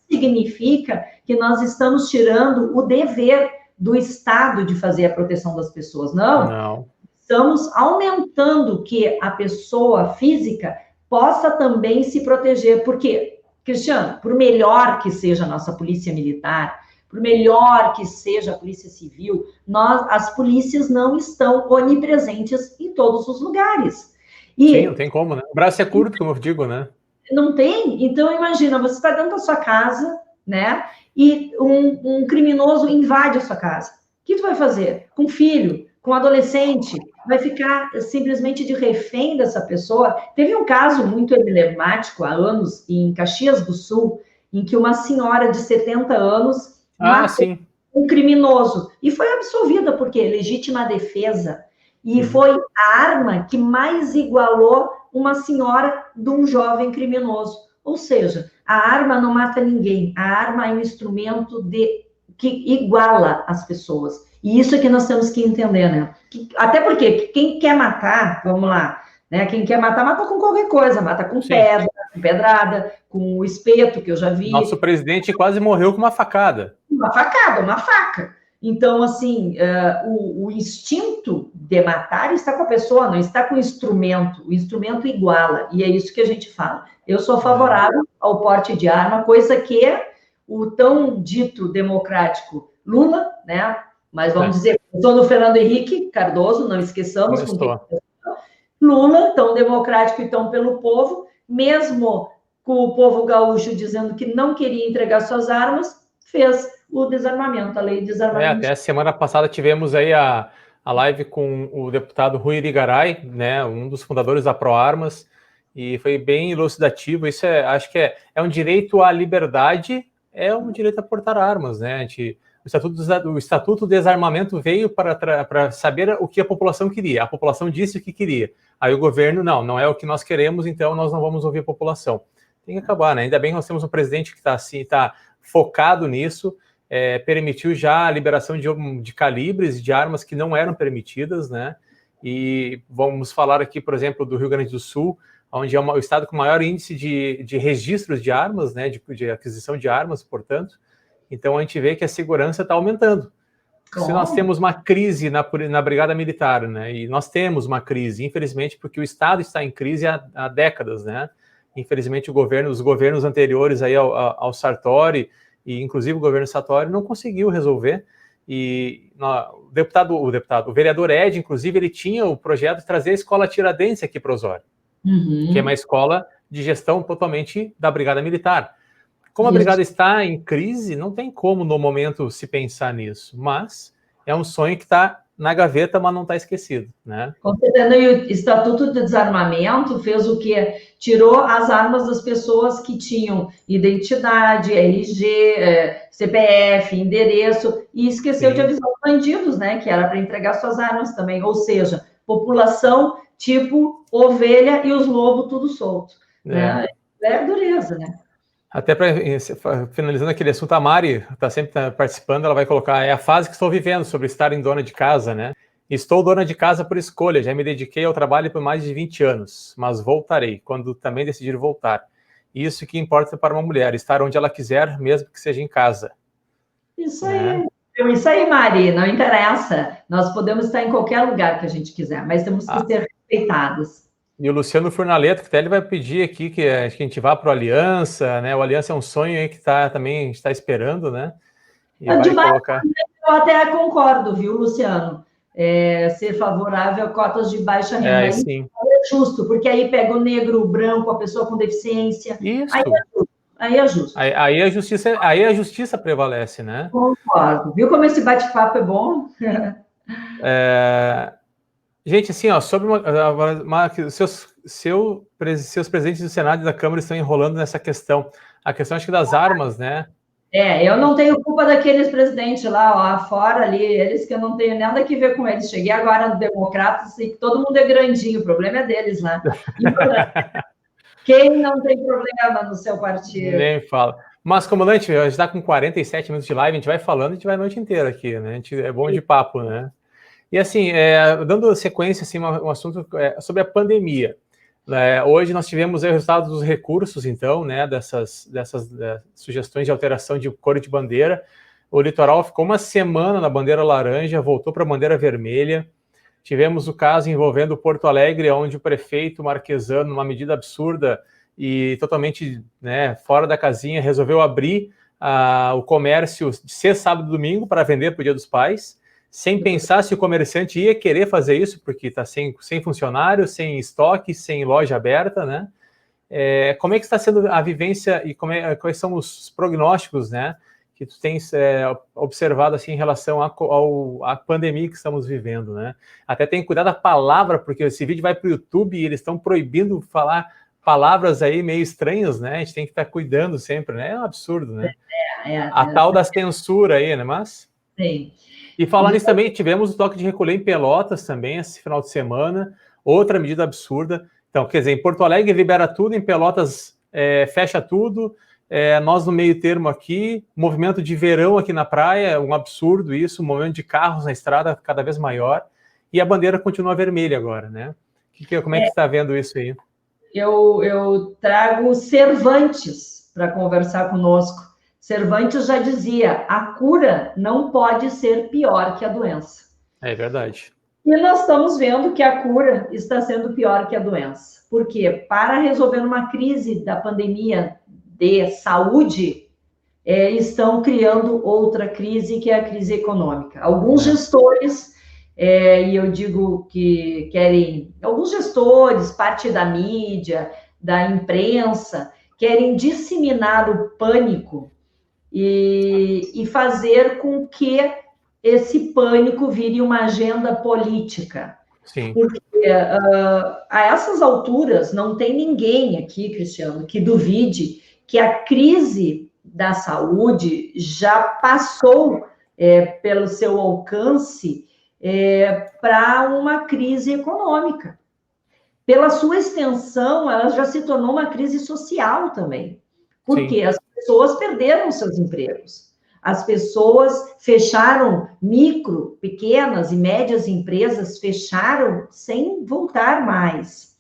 significa que nós estamos tirando o dever do Estado de fazer a proteção das pessoas, não. Estamos aumentando que a pessoa física possa também se proteger, porque, Cristiano, por melhor que seja a nossa polícia militar, por melhor que seja a polícia civil, as polícias não estão onipresentes em todos os lugares.
Sim, não tem como, né? O braço é curto, como eu digo, né?
Não tem? Então, imagina, você está dentro da sua casa, né? E um criminoso invade a sua casa. O que tu vai fazer? Com filho, com adolescente? Vai ficar simplesmente de refém dessa pessoa? Teve um caso muito emblemático há anos, em Caxias do Sul, em que uma senhora de 70 anos matou um criminoso. E foi absolvida, porque legítima defesa. E foi a arma que mais igualou uma senhora de um jovem criminoso. Ou seja, a arma não mata ninguém. A arma é um instrumento que iguala as pessoas. E isso é que nós temos que entender, né? Até porque quem quer matar, vamos lá, né? Quem quer matar, mata com qualquer coisa. Mata com pedra, com pedrada, com o espeto, que eu já vi.
Nosso presidente quase morreu com uma facada.
Uma faca. Então, assim, o instinto de matar está com a pessoa, não está com o instrumento. O instrumento iguala, e é isso que a gente fala. Eu sou favorável ao porte de arma, coisa que o tão dito democrático Lula, né? Mas vamos dizer, estou no Fernando Henrique Cardoso, não esqueçamos. Lula, tão democrático e tão pelo povo, mesmo com o povo gaúcho dizendo que não queria entregar suas armas, fez o desarmamento, a lei de desarmamento.
Até a semana passada tivemos aí a live com o deputado Rui Irigaray, né, um dos fundadores da ProArmas, e foi bem elucidativo. Isso acho que é um direito à liberdade, é um direito a portar armas, né? O Estatuto do Desarmamento veio para saber o que a população queria. A população disse o que queria. Aí o governo, não é o que nós queremos, então nós não vamos ouvir a população. Tem que acabar, né? Ainda bem que nós temos um presidente que está assim, está focado nisso, permitiu já a liberação de calibres e de armas que não eram permitidas, né? E vamos falar aqui, por exemplo, do Rio Grande do Sul, onde é o estado com maior índice de registros de armas, né? De aquisição de armas, portanto. Então, a gente vê que a segurança está aumentando. Se nós temos uma crise na Brigada Militar, né? E nós temos uma crise, infelizmente, porque o Estado está em crise há décadas, né? Infelizmente, os governos anteriores aí ao Sartori, e inclusive o governo Sartori, não conseguiu resolver. E o vereador Ed, inclusive, ele tinha o projeto de trazer a escola Tiradentes aqui para Osório, que é uma escola de gestão totalmente da Brigada Militar. Como a Brigada está em crise, não tem como, no momento, se pensar nisso. Mas é um sonho que está na gaveta, mas não está esquecido, né?
Considerando o Estatuto de Desarmamento, fez o quê? Tirou as armas das pessoas que tinham identidade, RG, CPF, endereço, e esqueceu de avisar os bandidos, né? Que era para entregar suas armas também. Ou seja, população tipo ovelha e os lobos tudo solto. Né? É dureza, né?
Até para finalizando aquele assunto, a Mari está sempre participando, ela vai colocar, é a fase que estou vivendo, sobre estar em dona de casa, né? Estou dona de casa por escolha, já me dediquei ao trabalho por mais de 20 anos, mas voltarei, quando também decidir voltar. Isso que importa para uma mulher, estar onde ela quiser, mesmo que seja em casa.
Isso aí. Isso aí, Mari, não interessa. Nós podemos estar em qualquer lugar que a gente quiser, mas temos que ser respeitadas.
E o Luciano Furnaleto, que até ele vai pedir aqui que a gente vá para o Aliança, né? O Aliança é um sonho aí que também a gente está esperando, né?
E vai colocar... Eu até concordo, viu, Luciano? Ser favorável a cotas de baixa renda.
Sim.
É justo, porque aí pega o negro, o branco, a pessoa com deficiência.
Isso.
Aí é justo.
Aí a justiça prevalece, né?
Concordo. Viu como esse bate-papo é bom?
Gente, assim, ó, sobre seus presidentes do Senado e da Câmara estão enrolando nessa questão. A questão, acho que das armas, né?
Eu não tenho culpa daqueles presidentes lá fora ali, eles que eu não tenho nada que ver com eles. Cheguei agora no Democratas e todo mundo é grandinho, o problema é deles lá. Quem não tem problema no seu partido?
Nem fala. Mas, comandante, a gente está com 47 minutos de live, a gente vai falando, a gente vai a noite inteira aqui, né? É bom de papo, né? E assim, dando sequência, assim, um assunto sobre a pandemia. Hoje nós tivemos o resultado dos recursos, então, né, dessas sugestões de alteração de cor de bandeira. O litoral ficou uma semana na bandeira laranja, voltou para a bandeira vermelha. Tivemos o caso envolvendo Porto Alegre, onde o prefeito Marquesano, numa medida absurda e totalmente, né, fora da casinha, resolveu abrir o comércio de sexta, sábado e domingo para vender para o Dia dos Pais, sem pensar se o comerciante ia querer fazer isso, porque está sem funcionário, sem estoque, sem loja aberta, né? Como é que está sendo a vivência e quais são os prognósticos, né, que tu tens observado assim, em relação à pandemia que estamos vivendo, né? Até tem que cuidar da palavra, porque esse vídeo vai para o YouTube e eles estão proibindo falar palavras aí meio estranhas, né? A gente tem que estar cuidando sempre, né? É um absurdo, né? A tal da censura aí, né? Mas...
Sim.
E falando nisso também, tivemos o toque de recolher em Pelotas também, esse final de semana, outra medida absurda. Então, quer dizer, em Porto Alegre libera tudo, em Pelotas fecha tudo, nós no meio termo aqui, movimento de verão aqui na praia, um absurdo isso, movimento de carros na estrada cada vez maior, e a bandeira continua vermelha agora, né? Como é que você está vendo isso aí?
Eu trago Cervantes para conversar conosco. Cervantes já dizia, a cura não pode ser pior que a doença.
É verdade.
E nós estamos vendo que a cura está sendo pior que a doença. Por quê? Para resolver uma crise da pandemia de saúde, estão criando outra crise, que é a crise econômica. Alguns gestores, e eu digo que querem... Alguns gestores, parte da mídia, da imprensa, querem disseminar o pânico e fazer com que esse pânico vire uma agenda política.
Sim.
Porque a essas alturas não tem ninguém aqui, Cristiano, que duvide que a crise da saúde já passou pelo seu alcance para uma crise econômica. Pela sua extensão, ela já se tornou uma crise social também. porque as pessoas perderam seus empregos. As pessoas fecharam, pequenas e médias empresas fecharam sem voltar mais.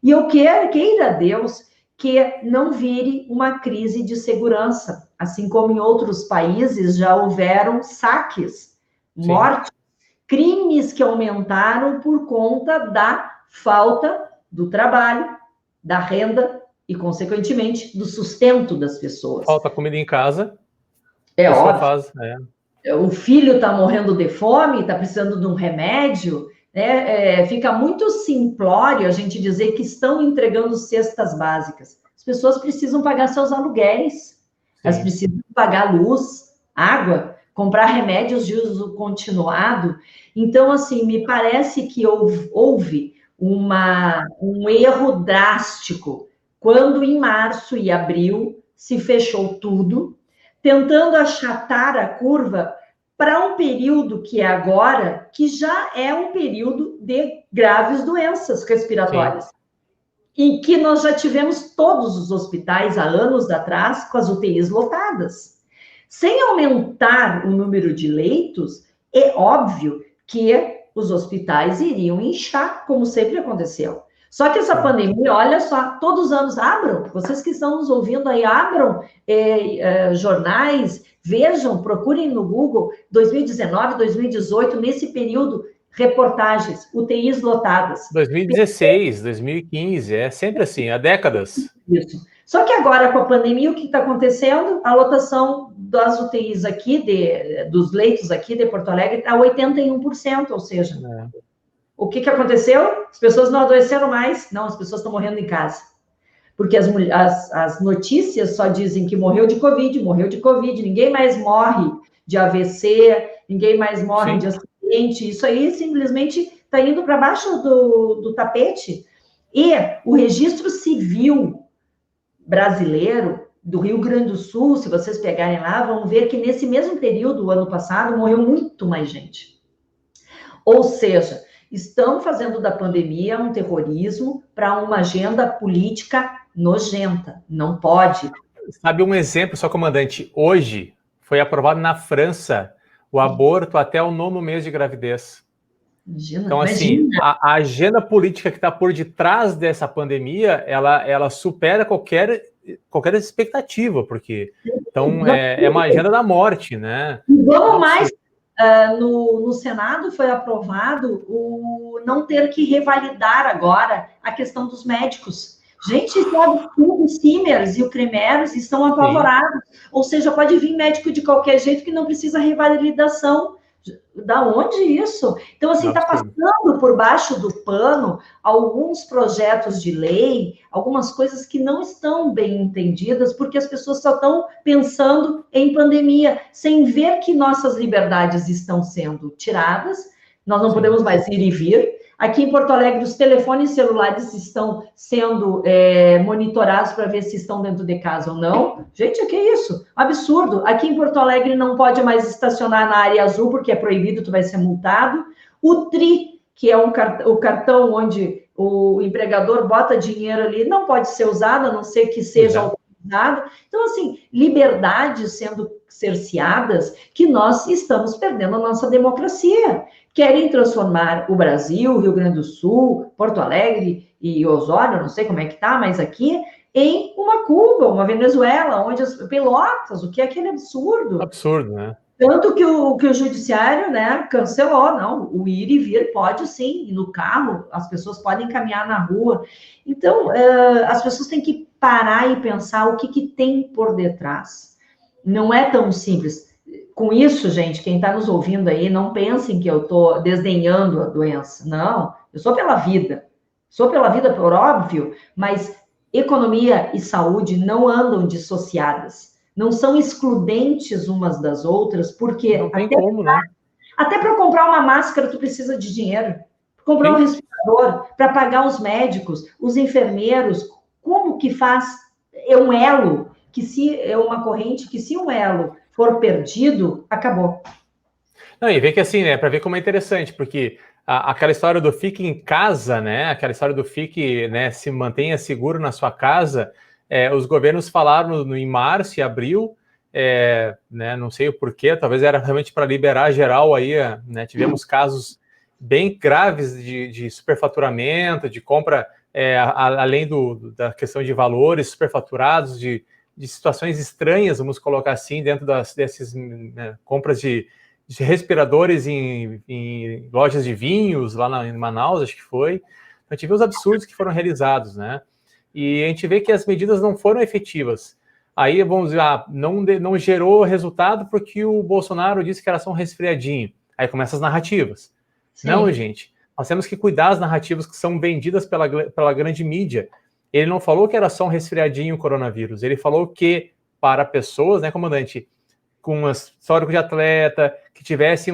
E eu queira Deus que não vire uma crise de segurança, assim como em outros países já houveram saques, mortes, crimes que aumentaram por conta da falta do trabalho, da renda e, consequentemente, do sustento das pessoas.
Falta comida em casa.
É óbvio. O filho está morrendo de fome, está precisando de um remédio, né? Fica muito simplório a gente dizer que estão entregando cestas básicas. As pessoas precisam pagar seus aluguéis, elas precisam pagar luz, água, comprar remédios de uso continuado. Então, assim, me parece que houve um erro drástico quando em março e abril se fechou tudo, tentando achatar a curva para um período que é agora, que já é um período de graves doenças respiratórias. Em que nós já tivemos todos os hospitais há anos atrás com as UTIs lotadas. Sem aumentar o número de leitos, é óbvio que os hospitais iriam inchar, como sempre aconteceu. Só que essa pandemia, olha só, todos os anos abram, vocês que estão nos ouvindo aí, abram jornais, vejam, procurem no Google, 2019, 2018, nesse período, reportagens, UTIs lotadas.
2016, 2015, é sempre assim, há décadas.
Isso. Só que agora, com a pandemia, o que está acontecendo? A lotação das UTIs aqui, dos leitos aqui de Porto Alegre, está 81%, ou seja... O que aconteceu? As pessoas não adoeceram mais. Não, as pessoas estão morrendo em casa. Porque as notícias só dizem que morreu de Covid. Ninguém mais morre de AVC, ninguém mais morre de acidente. Isso aí simplesmente está indo para baixo do tapete. E o registro civil brasileiro do Rio Grande do Sul, se vocês pegarem lá, vão ver que nesse mesmo período, o ano passado, morreu muito mais gente. Ou seja... estão fazendo da pandemia um terrorismo para uma agenda política nojenta. Não pode.
Sabe um exemplo, só comandante? Hoje foi aprovado na França o aborto até o 9º mês de gravidez.
Imagina,
então, assim, a agenda política que está por detrás dessa pandemia, ela supera qualquer expectativa, porque então é uma agenda da morte, né?
Vamos mais. No Senado foi aprovado o não ter que revalidar agora a questão dos médicos. Gente, sabe, o Simers e o Cremers estão apavorados. Ou seja, pode vir médico de qualquer jeito que não precisa revalidação. Da onde isso? Então, assim, está passando por baixo do pano alguns projetos de lei, algumas coisas que não estão bem entendidas, porque as pessoas só estão pensando em pandemia, sem ver que nossas liberdades estão sendo tiradas, nós não podemos mais ir e vir. Aqui em Porto Alegre, os telefones celulares estão sendo monitorados para ver se estão dentro de casa ou não. Gente, o que é isso? Absurdo. Aqui em Porto Alegre não pode mais estacionar na área azul, porque é proibido, tu vai ser multado. O TRI, que é o cartão onde o empregador bota dinheiro ali, não pode ser usado, a não ser que seja autorizado. Então, assim, liberdades sendo cerceadas, que nós estamos perdendo a nossa democracia. Querem transformar o Brasil, Rio Grande do Sul, Porto Alegre e Osório, não sei como é que tá, mas aqui, em uma Cuba, uma Venezuela, onde as Pelotas, o que é aquele absurdo.
Absurdo, né?
Tanto que o judiciário, né, cancelou, não, o ir e vir pode sim, e no carro, as pessoas podem caminhar na rua. Então, as pessoas têm que parar e pensar o que tem por detrás. Não é tão simples. Com isso, gente, quem está nos ouvindo aí, não pensem que eu estou desdenhando a doença. Não, eu sou pela vida. Sou pela vida, por óbvio, mas economia e saúde não andam dissociadas. Não são excludentes umas das outras, porque...
Não tem como, né?
Até para comprar uma máscara, tu precisa de dinheiro. Para comprar um respirador, para pagar os médicos, os enfermeiros. Como que faz? É um elo, que se é uma corrente, que se um elo for perdido, acabou.
Não, e vê que assim, né, para ver como é interessante, porque aquela história do fique em casa, né, aquela história do fique, né, se mantenha seguro na sua casa, os governos falaram em março e abril, né, não sei o porquê, talvez era realmente para liberar geral aí, né, tivemos casos bem graves de superfaturamento, de compra, além da questão de valores superfaturados, de situações estranhas, vamos colocar assim, dentro desses, né, compras de respiradores em lojas de vinhos, lá em Manaus, acho que foi. Então, a gente vê os absurdos que foram realizados, né? E a gente vê que as medidas não foram efetivas. Aí, vamos dizer, não gerou resultado porque o Bolsonaro disse que era só um resfriadinho. Aí começam as narrativas. Sim. Não, gente, nós temos que cuidar das narrativas que são vendidas pela grande mídia. Ele não falou que era só um resfriadinho o coronavírus, ele falou que para pessoas, né, comandante, com um histórico de atleta, que tivesse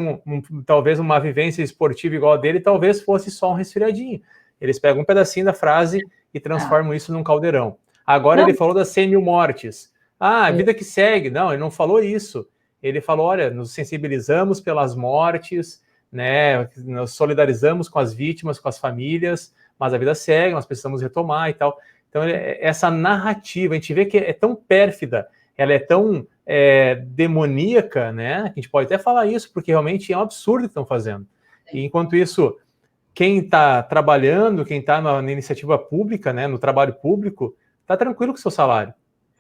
talvez uma vivência esportiva igual a dele, talvez fosse só um resfriadinho. Eles pegam um pedacinho da frase e transformam isso num caldeirão. Agora ele falou das 100 mil mortes. A vida que segue. Não, ele não falou isso. Ele falou, olha, nos sensibilizamos pelas mortes, né, nos solidarizamos com as vítimas, com as famílias, mas a vida segue, nós precisamos retomar e tal. Então, essa narrativa, a gente vê que é tão pérfida, ela é tão demoníaca, né? A gente pode até falar isso, porque realmente é um absurdo o que estão fazendo. E, enquanto isso, quem está trabalhando, quem está na iniciativa pública, né, no trabalho público, está tranquilo com o seu salário.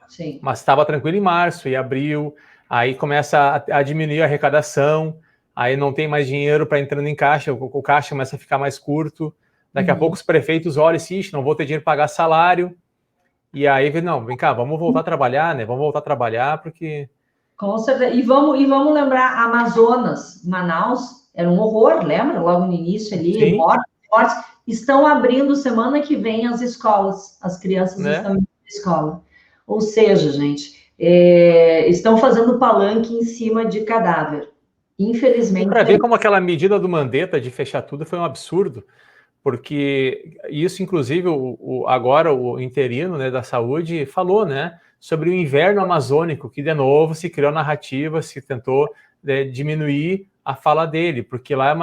Sim. Mas estava tranquilo em março e abril, aí começa a diminuir a arrecadação, aí não tem mais dinheiro para entrando em caixa, o caixa começa a ficar mais curto. Daqui a pouco os prefeitos olham e não vou ter dinheiro para pagar salário. E aí, não, vem cá, vamos voltar a trabalhar, né? Vamos voltar a trabalhar, porque...
Com certeza. E vamos lembrar, Amazonas, Manaus, era um horror, lembra? Logo no início ali, mortes. Estão abrindo semana que vem as escolas. As crianças estão indo para a escola. Ou seja, gente, estão fazendo palanque em cima de cadáver. Infelizmente...
Para ver como aquela medida do Mandetta de fechar tudo foi um absurdo. Porque isso, inclusive, agora o interino, né, da saúde falou, né, sobre o inverno amazônico, que de novo se criou narrativa, se tentou diminuir a fala dele, porque lá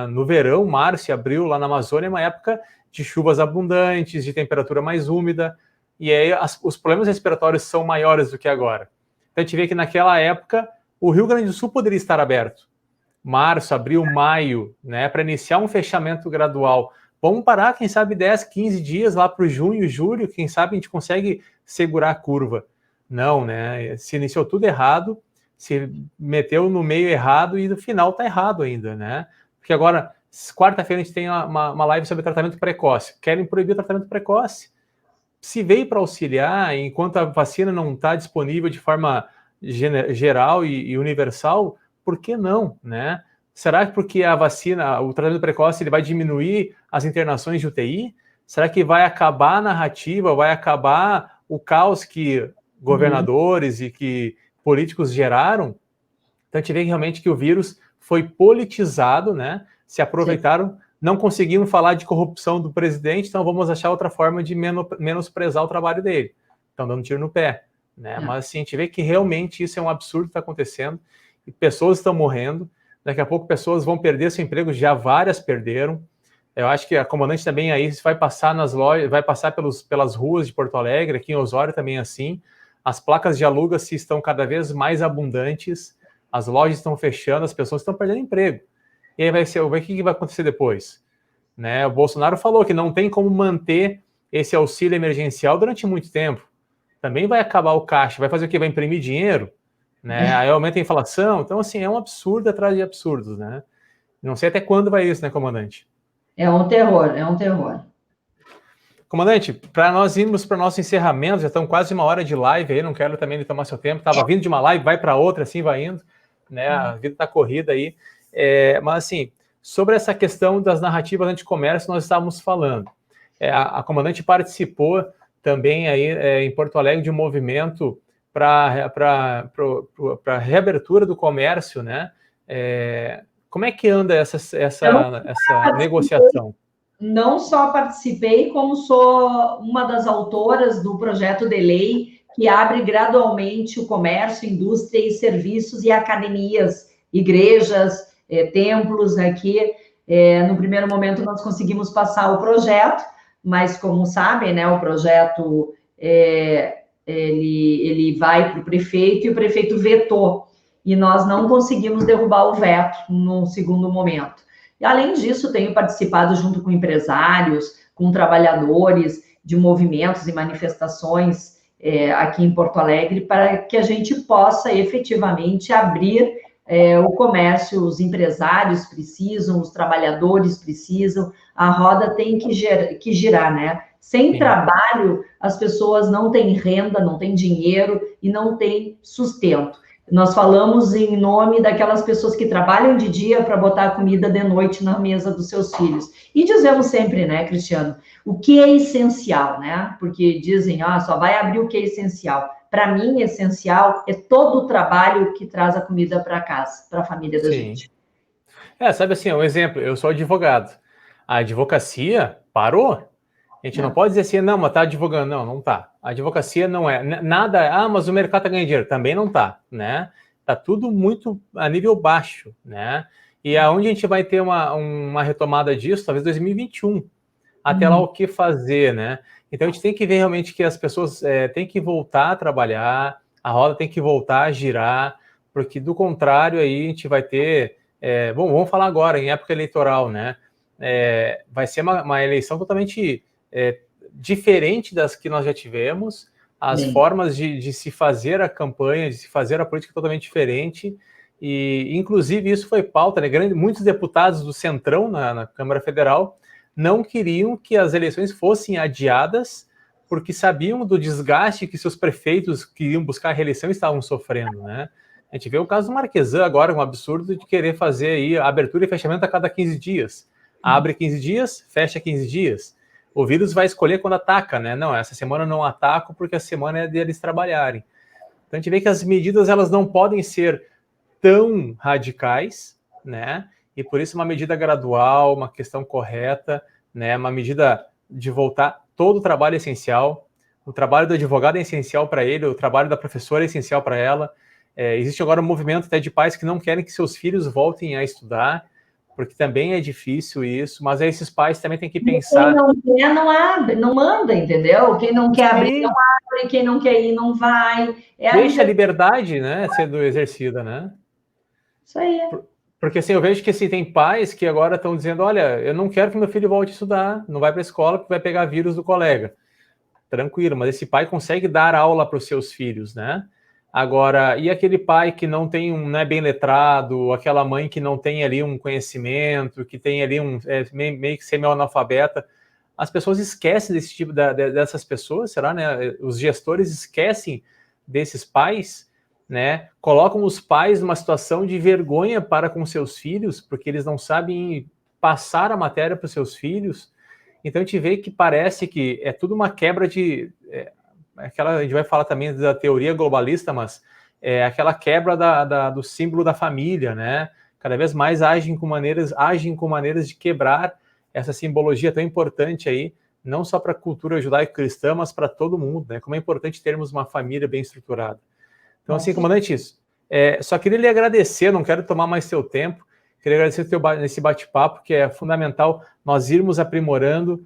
no verão, março e abril, lá na Amazônia, é uma época de chuvas abundantes, de temperatura mais úmida, e aí os problemas respiratórios são maiores do que agora. Então a gente vê que naquela época o Rio Grande do Sul poderia estar aberto. Março, abril, maio, né, para iniciar um fechamento gradual. Vamos parar, quem sabe, 10, 15 dias lá para o junho, julho, quem sabe a gente consegue segurar a curva. Não, né? Se iniciou tudo errado, se meteu no meio errado e no final está errado ainda, né? Porque agora, quarta-feira, a gente tem uma live sobre tratamento precoce. Querem proibir o tratamento precoce. Se veio para auxiliar, enquanto a vacina não está disponível de forma geral e universal, por que não, né? Será que porque a vacina, o tratamento precoce, ele vai diminuir as internações de UTI? Será que vai acabar a narrativa, vai acabar o caos que governadores e que políticos geraram? Então a gente vê realmente que o vírus foi politizado, né? Se aproveitaram, não conseguiram falar de corrupção do presidente, então vamos achar outra forma de menosprezar o trabalho dele. Estão dando tiro no pé, né? Mas assim, a gente vê que realmente isso é um absurdo que está acontecendo, e pessoas estão morrendo. Daqui a pouco pessoas vão perder seu emprego, já várias perderam. Eu acho que a comandante também aí vai passar nas lojas, vai passar pelas ruas de Porto Alegre, aqui em Osório também é assim. As placas de aluga-se estão cada vez mais abundantes, as lojas estão fechando, as pessoas estão perdendo emprego. E aí o que vai acontecer depois? Né? O Bolsonaro falou que não tem como manter esse auxílio emergencial durante muito tempo. Também vai acabar o caixa, vai fazer o quê? Vai imprimir dinheiro? Né? Aí aumenta a inflação. Então, assim, é um absurdo atrás de absurdos, né? Não sei até quando vai isso, né, comandante?
É um terror, é um terror.
Comandante, para nós irmos para o nosso encerramento, já estão quase uma hora de live aí, não quero também lhe tomar seu tempo. Estava vindo de uma live, vai para outra, assim vai indo, né? A vida está corrida aí. Mas, assim, sobre essa questão das narrativas anticomércio, nós estávamos falando. A comandante participou também aí em Porto Alegre de um movimento para a reabertura do comércio, né? Como é que anda essa negociação?
Não só participei, como sou uma das autoras do projeto de lei que abre gradualmente o comércio, indústria e serviços e academias, igrejas, templos aqui. No primeiro momento nós conseguimos passar o projeto, mas como sabem, né, o projeto ele vai para o prefeito e o prefeito vetou. E nós não conseguimos derrubar o veto no segundo momento. E, além disso, tenho participado junto com empresários, com trabalhadores de movimentos e manifestações aqui em Porto Alegre, para que a gente possa efetivamente abrir o comércio. Os empresários precisam, os trabalhadores precisam, a roda tem que girar, né? Sem trabalho, as pessoas não têm renda, não têm dinheiro e não têm sustento. Nós falamos em nome daquelas pessoas que trabalham de dia para botar a comida de noite na mesa dos seus filhos. E dizemos sempre, né, Cristiano, o que é essencial, né? Porque dizem, só vai abrir o que é essencial. Para mim, essencial é todo o trabalho que traz a comida para casa, para a família da gente.
Sabe assim, um exemplo, eu sou advogado. A advocacia parou. A gente não pode dizer assim, não, mas tá advogando. Não, não tá. A advocacia não é nada, mas o mercado tá ganhando dinheiro. Também não tá, né? Tá tudo muito a nível baixo, né? E aonde a gente vai ter uma retomada disso, talvez 2021. Até lá o que fazer, né? Então a gente tem que ver realmente que as pessoas têm que voltar a trabalhar, a roda tem que voltar a girar, porque do contrário aí a gente vai ter... bom, vamos falar agora, em época eleitoral, né? Vai ser uma eleição totalmente... diferente das que nós já tivemos, as formas de se fazer a campanha, de se fazer a política totalmente diferente, e inclusive isso foi pauta, né? Muitos deputados do Centrão na Câmara Federal não queriam que as eleições fossem adiadas, porque sabiam do desgaste que seus prefeitos que iam buscar a reeleição estavam sofrendo, né? A gente vê o caso do Marquesan agora, um absurdo de querer fazer aí a abertura e fechamento a cada 15 dias. Abre 15 dias, fecha 15 dias. O vírus vai escolher quando ataca, né? Não, essa semana eu não ataco porque a semana é deles trabalharem. Então a gente vê que as medidas elas não podem ser tão radicais, né? E por isso uma medida gradual, uma questão correta, né? Uma medida de voltar todo o trabalho essencial. O trabalho do advogado é essencial para ele, o trabalho da professora é essencial para ela. Existe agora um movimento até de pais que não querem que seus filhos voltem a estudar, porque também é difícil isso, mas esses pais também têm que pensar...
Quem não quer, não abre, não manda, entendeu? Quem não quer abrir, não abre, quem não quer ir, não vai.
Deixa a liberdade, né, sendo exercida, né?
Isso aí.
Porque assim, eu vejo que assim, tem pais que agora estão dizendo, olha, eu não quero que meu filho volte a estudar, não vai para a escola porque vai pegar vírus do colega. Tranquilo, mas esse pai consegue dar aula para os seus filhos, né? Agora, e aquele pai que não é bem letrado, aquela mãe que não tem ali um conhecimento, que tem ali meio que semi-analfabeta, as pessoas esquecem desse tipo dessas pessoas, será, né? Os gestores esquecem desses pais, né? Colocam os pais numa situação de vergonha para com seus filhos, porque eles não sabem passar a matéria para os seus filhos. Então a gente vê que parece que é tudo uma quebra de... a gente vai falar também da teoria globalista, mas é aquela quebra do símbolo da família, né? Cada vez mais agem com maneiras de quebrar essa simbologia tão importante aí, não só para a cultura judaico-cristã, mas para todo mundo, né? Como é importante termos uma família bem estruturada. Então, assim, comandante, isso. Só queria lhe agradecer, não quero tomar mais seu tempo, queria agradecer nesse bate-papo, que é fundamental nós irmos aprimorando.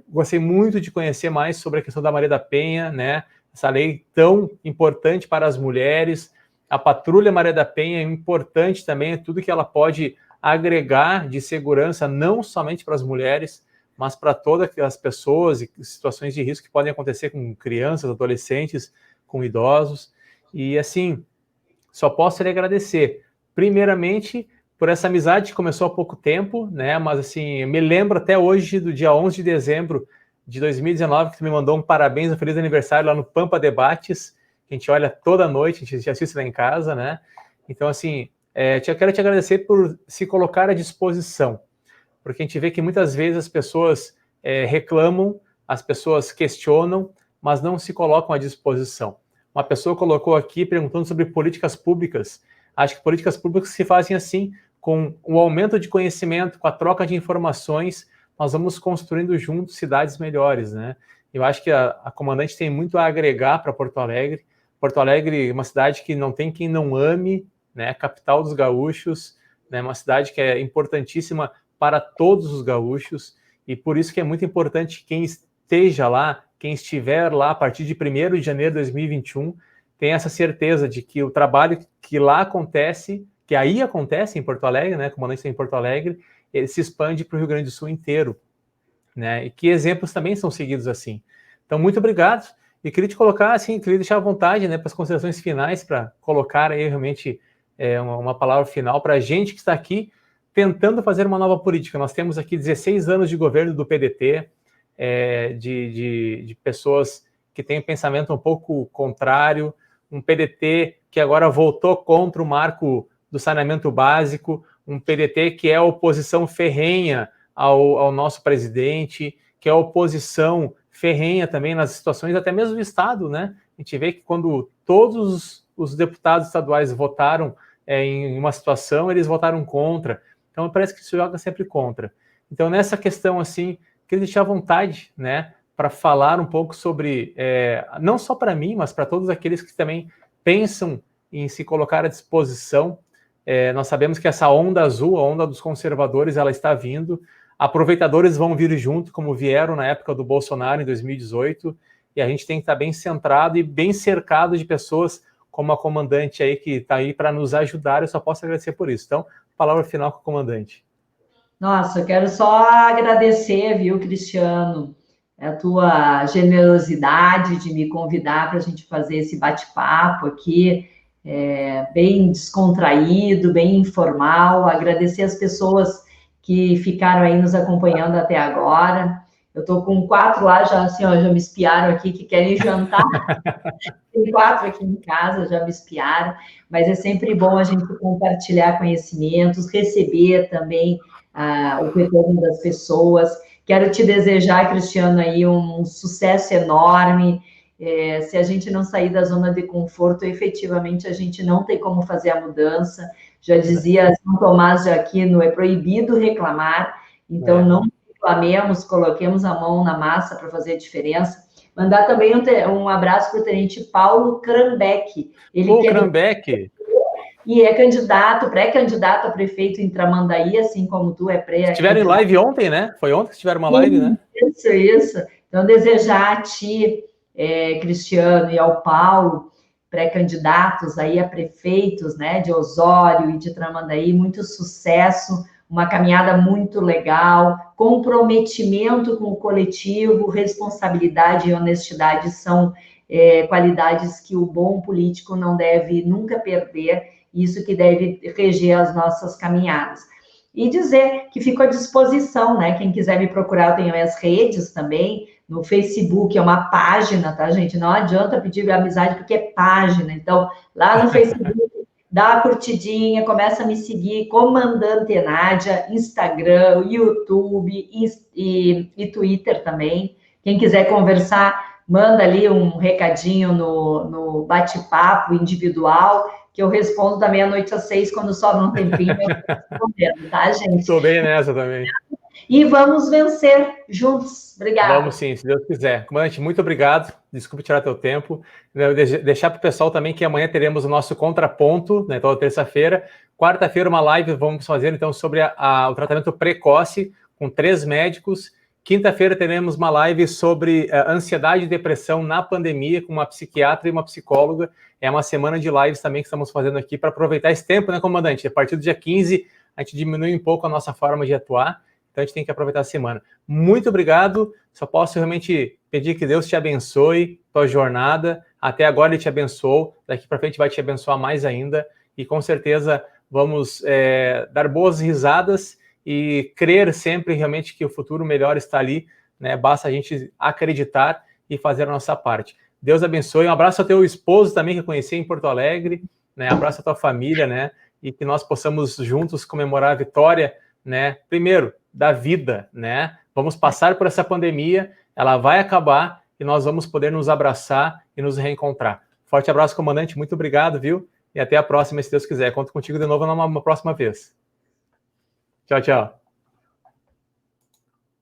Gostei muito de conhecer mais sobre a questão da Maria da Penha, né? Essa lei tão importante para as mulheres. A Patrulha Maria da Penha é importante também, tudo que ela pode agregar de segurança, não somente para as mulheres, mas para todas as pessoas e situações de risco que podem acontecer com crianças, adolescentes, com idosos. E, assim, só posso lhe agradecer. Primeiramente, por essa amizade que começou há pouco tempo, né? Mas, assim, me lembro até hoje do dia 11 de dezembro de 2019, que tu me mandou um parabéns, um feliz aniversário lá no Pampa Debates, que a gente olha toda noite, a gente assiste lá em casa, né? Então, assim, eu quero te agradecer por se colocar à disposição, porque a gente vê que muitas vezes as pessoas reclamam, as pessoas questionam, mas não se colocam à disposição. Uma pessoa colocou aqui perguntando sobre políticas públicas. Acho que políticas públicas se fazem assim, com o aumento de conhecimento, com a troca de informações, nós vamos construindo juntos cidades melhores, né? Eu acho que a comandante tem muito a agregar para Porto Alegre. Porto Alegre é uma cidade que não tem quem não ame, né? Capital dos gaúchos, né? Uma cidade que é importantíssima para todos os gaúchos, e por isso que é muito importante que quem esteja lá quem estiver lá a partir de 1º de janeiro de 2021, tenha essa certeza de que o trabalho que lá acontece, que aí acontece em Porto Alegre, né, como a gente está em Porto Alegre, ele se expande para o Rio Grande do Sul inteiro, né, e que exemplos também são seguidos assim. Então, muito obrigado, e queria te colocar, assim, queria deixar à vontade, né, para as considerações finais, para colocar aí realmente uma palavra final para a gente que está aqui tentando fazer uma nova política. Nós temos aqui 16 anos de governo do PDT, de pessoas que têm um pensamento um pouco contrário, um PDT que agora voltou contra o marco do saneamento básico, um PDT que é oposição ferrenha ao nosso presidente, que é oposição ferrenha também nas situações, até mesmo do Estado, né? A gente vê que quando todos os deputados estaduais votaram em uma situação, eles votaram contra. Então, parece que se joga sempre contra. Então, nessa questão, assim, queria deixar à vontade, né, para falar um pouco sobre, não só para mim, mas para todos aqueles que também pensam em se colocar à disposição. Nós sabemos que essa onda azul, a onda dos conservadores, ela está vindo. Aproveitadores vão vir junto, como vieram na época do Bolsonaro, em 2018, e a gente tem que estar bem centrado e bem cercado de pessoas como a comandante aí, que está aí para nos ajudar. Eu só posso agradecer por isso. Então, palavra final com o comandante.
Nossa, eu quero só agradecer, viu, Cristiano, a tua generosidade de me convidar para a gente fazer esse bate-papo aqui, bem descontraído, bem informal. Agradecer as pessoas que ficaram aí nos acompanhando até agora. Eu estou com 4 lá, já, assim, ó, já me espiaram aqui, que querem jantar. Tem 4 aqui em casa, já me espiaram. Mas é sempre bom a gente compartilhar conhecimentos, receber também o retorno das pessoas. Quero te desejar, Cristiano, aí um sucesso enorme. Se a gente não sair da zona de conforto, efetivamente a gente não tem como fazer a mudança. Já dizia São Tomás de Aquino, é proibido reclamar, então não reclamemos, coloquemos a mão na massa para fazer a diferença. Mandar também um abraço para o tenente Paulo Crambeck.
Crambeck!
E é pré-candidato a prefeito em Tramandaí, assim como tu é pré-candidato.
Estiveram em live ontem, né? Foi ontem que tiveram uma live, né?
Isso. Então, desejar a ti, Cristiano, e ao Paulo, pré-candidatos aí a prefeitos, né, de Osório e de Tramandaí, muito sucesso, uma caminhada muito legal, comprometimento com o coletivo, responsabilidade e honestidade são qualidades que o bom político não deve nunca perder, isso que deve reger as nossas caminhadas. E dizer que fico à disposição, né? Quem quiser me procurar, eu tenho as redes também, no Facebook é uma página, tá, gente? Não adianta pedir amizade, porque é página. Então, lá no Facebook, dá uma curtidinha, começa a me seguir, Comandante Nádia, Instagram, YouTube e Twitter também. Quem quiser conversar, manda ali um recadinho no bate-papo individual, que eu respondo da meia-noite às 6, quando sobra um tempinho, eu tô respondendo, tá, gente?
Estou bem nessa também.
E vamos vencer juntos. Obrigada.
Vamos sim, se Deus quiser. Comandante, muito obrigado. Desculpe tirar teu tempo. Deixar para o pessoal também que amanhã teremos o nosso contraponto, né, toda terça-feira. Quarta-feira, uma live vamos fazer, então, sobre o tratamento precoce com 3 médicos. Quinta-feira teremos uma live sobre ansiedade e depressão na pandemia com uma psiquiatra e uma psicóloga. É uma semana de lives também que estamos fazendo aqui para aproveitar esse tempo, né, comandante? A partir do dia 15, a gente diminui um pouco a nossa forma de atuar, então a gente tem que aproveitar a semana. Muito obrigado, só posso realmente pedir que Deus te abençoe, tua jornada. Até agora Ele te abençoou, daqui para frente vai te abençoar mais ainda, e com certeza vamos dar boas risadas e crer sempre realmente que o futuro melhor está ali, né? Basta a gente acreditar e fazer a nossa parte. Deus abençoe, um abraço ao teu esposo também, que eu conheci em Porto Alegre, né? Abraço à tua família, né? E que nós possamos juntos comemorar a vitória, né? Primeiro, da vida, né? Vamos passar por essa pandemia, ela vai acabar e nós vamos poder nos abraçar e nos reencontrar. Forte abraço, comandante, muito obrigado, viu? E até a próxima, se Deus quiser. Conto contigo de novo numa próxima vez. Tchau, tchau.